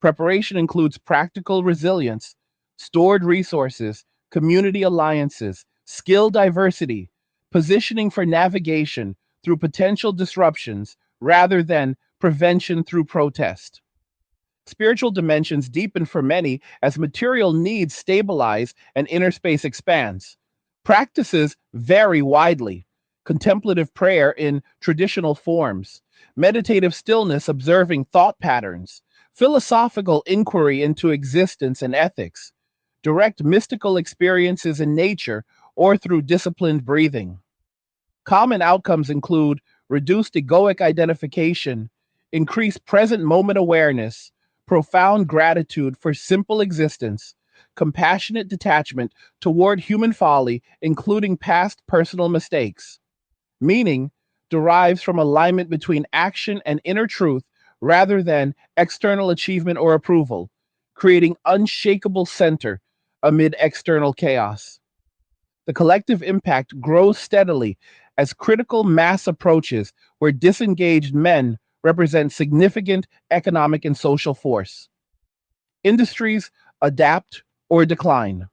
Preparation includes practical resilience, stored resources, community alliances, skill diversity, positioning for navigation through potential disruptions rather than prevention through protest. Spiritual dimensions deepen for many as material needs stabilize and inner space expands. Practices vary widely. Contemplative prayer in traditional forms, meditative stillness observing thought patterns, philosophical inquiry into existence and ethics, direct mystical experiences in nature or through disciplined breathing. Common outcomes include reduced egoic identification, increased present moment awareness, profound gratitude for simple existence, compassionate detachment toward human folly, including past personal mistakes. Meaning derives from alignment between action and inner truth rather than external achievement or approval, creating unshakable center amid external chaos. The collective impact grows steadily as critical mass approaches where disengaged men represent significant economic and social force. Industries adapt or decline.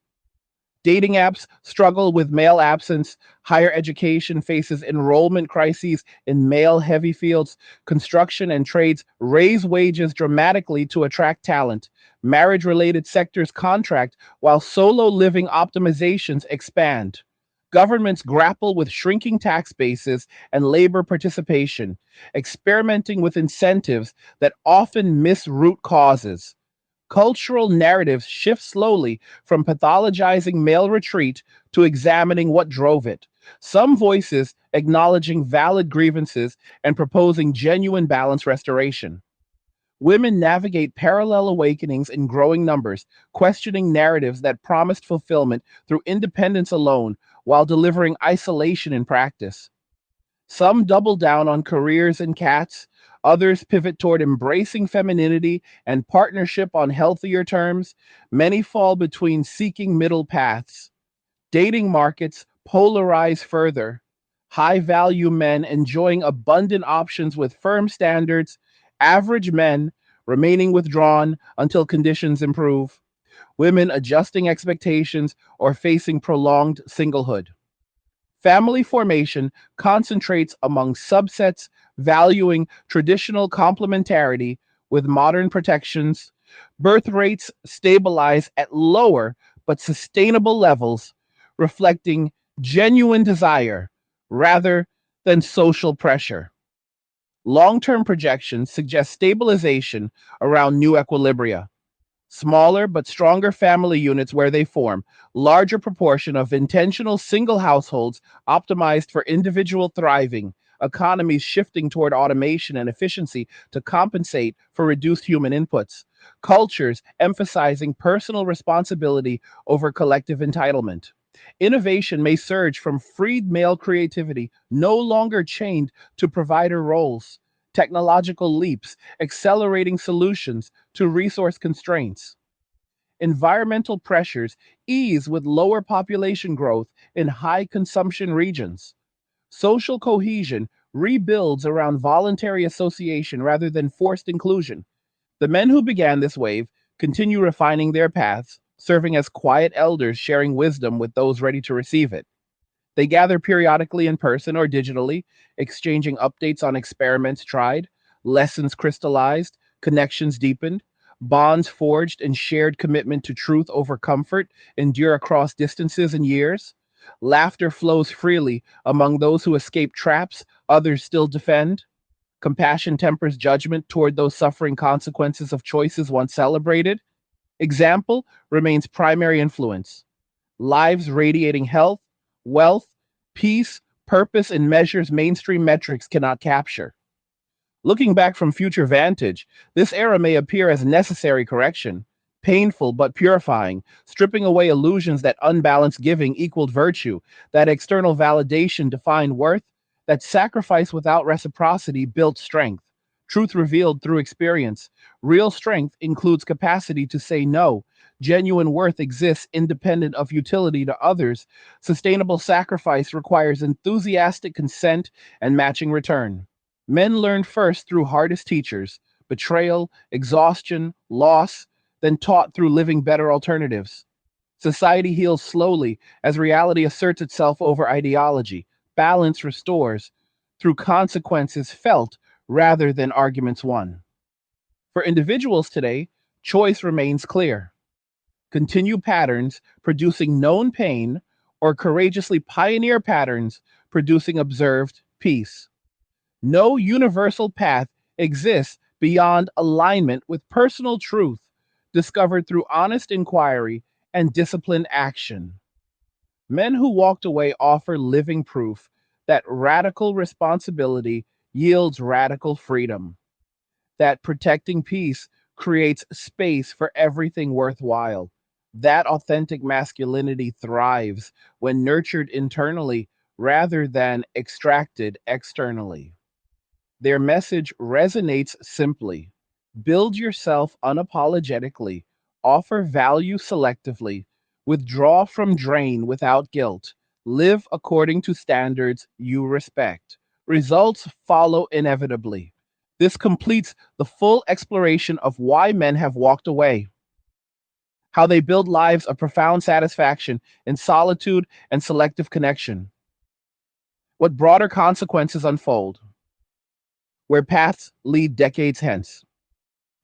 Dating apps struggle with male absence. Higher education faces enrollment crises in male heavy fields. Construction and trades raise wages dramatically to attract talent. Marriage related sectors contract while solo living optimizations expand. Governments grapple with shrinking tax bases and labor participation, experimenting with incentives that often miss root causes. Cultural narratives shift slowly from pathologizing male retreat to examining what drove it. Some voices acknowledging valid grievances and proposing genuine balance restoration. Women navigate parallel awakenings in growing numbers, questioning narratives that promised fulfillment through independence alone while delivering isolation in practice. Some double down on careers and cats, others pivot toward embracing femininity and partnership on healthier terms. Many fall between seeking middle paths. Dating markets polarize further. High value men enjoying abundant options with firm standards, average men remaining withdrawn until conditions improve, women adjusting expectations or facing prolonged singlehood. Family formation concentrates among subsets valuing traditional complementarity with modern protections. Birth rates stabilize at lower but sustainable levels, reflecting genuine desire rather than social pressure. Long term projections suggest stabilization around new equilibria. Smaller but stronger family units where they form, larger proportion of intentional single households optimized for individual thriving, economies shifting toward automation and efficiency to compensate for reduced human inputs, cultures emphasizing personal responsibility over collective entitlement. Innovation may surge from freed male creativity, no longer chained to provider roles. Technological leaps, accelerating solutions to resource constraints. Environmental pressures ease with lower population growth in high consumption regions. Social cohesion rebuilds around voluntary association rather than forced inclusion. The men who began this wave continue refining their paths, serving as quiet elders sharing wisdom with those ready to receive it. They gather periodically in person or digitally, exchanging updates on experiments tried, lessons crystallized, connections deepened, bonds forged, and shared commitment to truth over comfort endure across distances and years. Laughter flows freely among those who escape traps others still defend. Compassion tempers judgment toward those suffering consequences of choices once celebrated. Example remains primary influence. Lives radiating health, wealth, peace, purpose in measures mainstream metrics cannot capture. Looking back from future vantage, this era may appear as necessary correction, painful but purifying, stripping away illusions that unbalanced giving equaled virtue, that external validation defined worth, that sacrifice without reciprocity built strength. Truth revealed through experience. Real strength includes capacity to say no. Genuine worth exists independent of utility to others. Sustainable sacrifice requires enthusiastic consent and matching return. Men learn first through hardest teachers, betrayal, exhaustion, loss, then taught through living better alternatives. Society heals slowly as reality asserts itself over ideology. Balance restores through consequences felt rather than arguments won. For individuals today, choice remains clear. Continue patterns producing known pain or courageously pioneer patterns producing observed peace. No universal path exists beyond alignment with personal truth discovered through honest inquiry and disciplined action. Men who walked away offer living proof that radical responsibility yields radical freedom, that protecting peace creates space for everything worthwhile, that authentic masculinity thrives when nurtured internally rather than extracted externally. Their message resonates simply: build yourself unapologetically, offer value selectively, withdraw from drain without guilt, live according to standards you respect. Results follow inevitably. This completes the full exploration of why men have walked away, how they build lives of profound satisfaction in solitude and selective connection, what broader consequences unfold, where paths lead decades hence.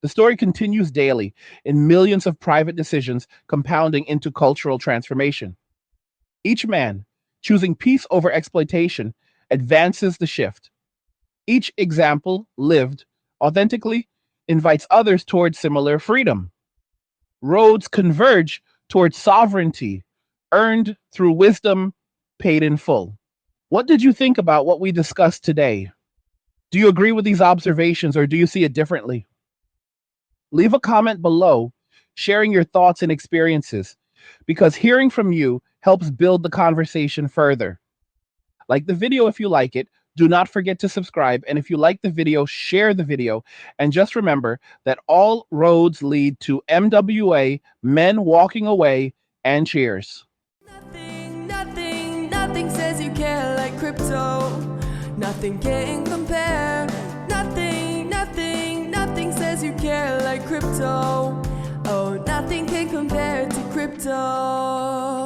The story continues daily in millions of private decisions compounding into cultural transformation. Each man, choosing peace over exploitation, advances the shift. Each example, lived authentically, invites others towards similar freedom. Roads converge towards sovereignty, earned through wisdom, paid in full. What did you think about what we discussed today? Do you agree with these observations or do you see it differently? Leave a comment below sharing your thoughts and experiences because hearing from you helps build the conversation further. Like the video if you like it. Do not forget to subscribe. And if you like the video, share the video. And just remember that all roads lead to MWA, men walking away, and cheers. Nothing says you care like crypto. Nothing can compare. Nothing says you care like crypto. Oh, nothing can compare to crypto.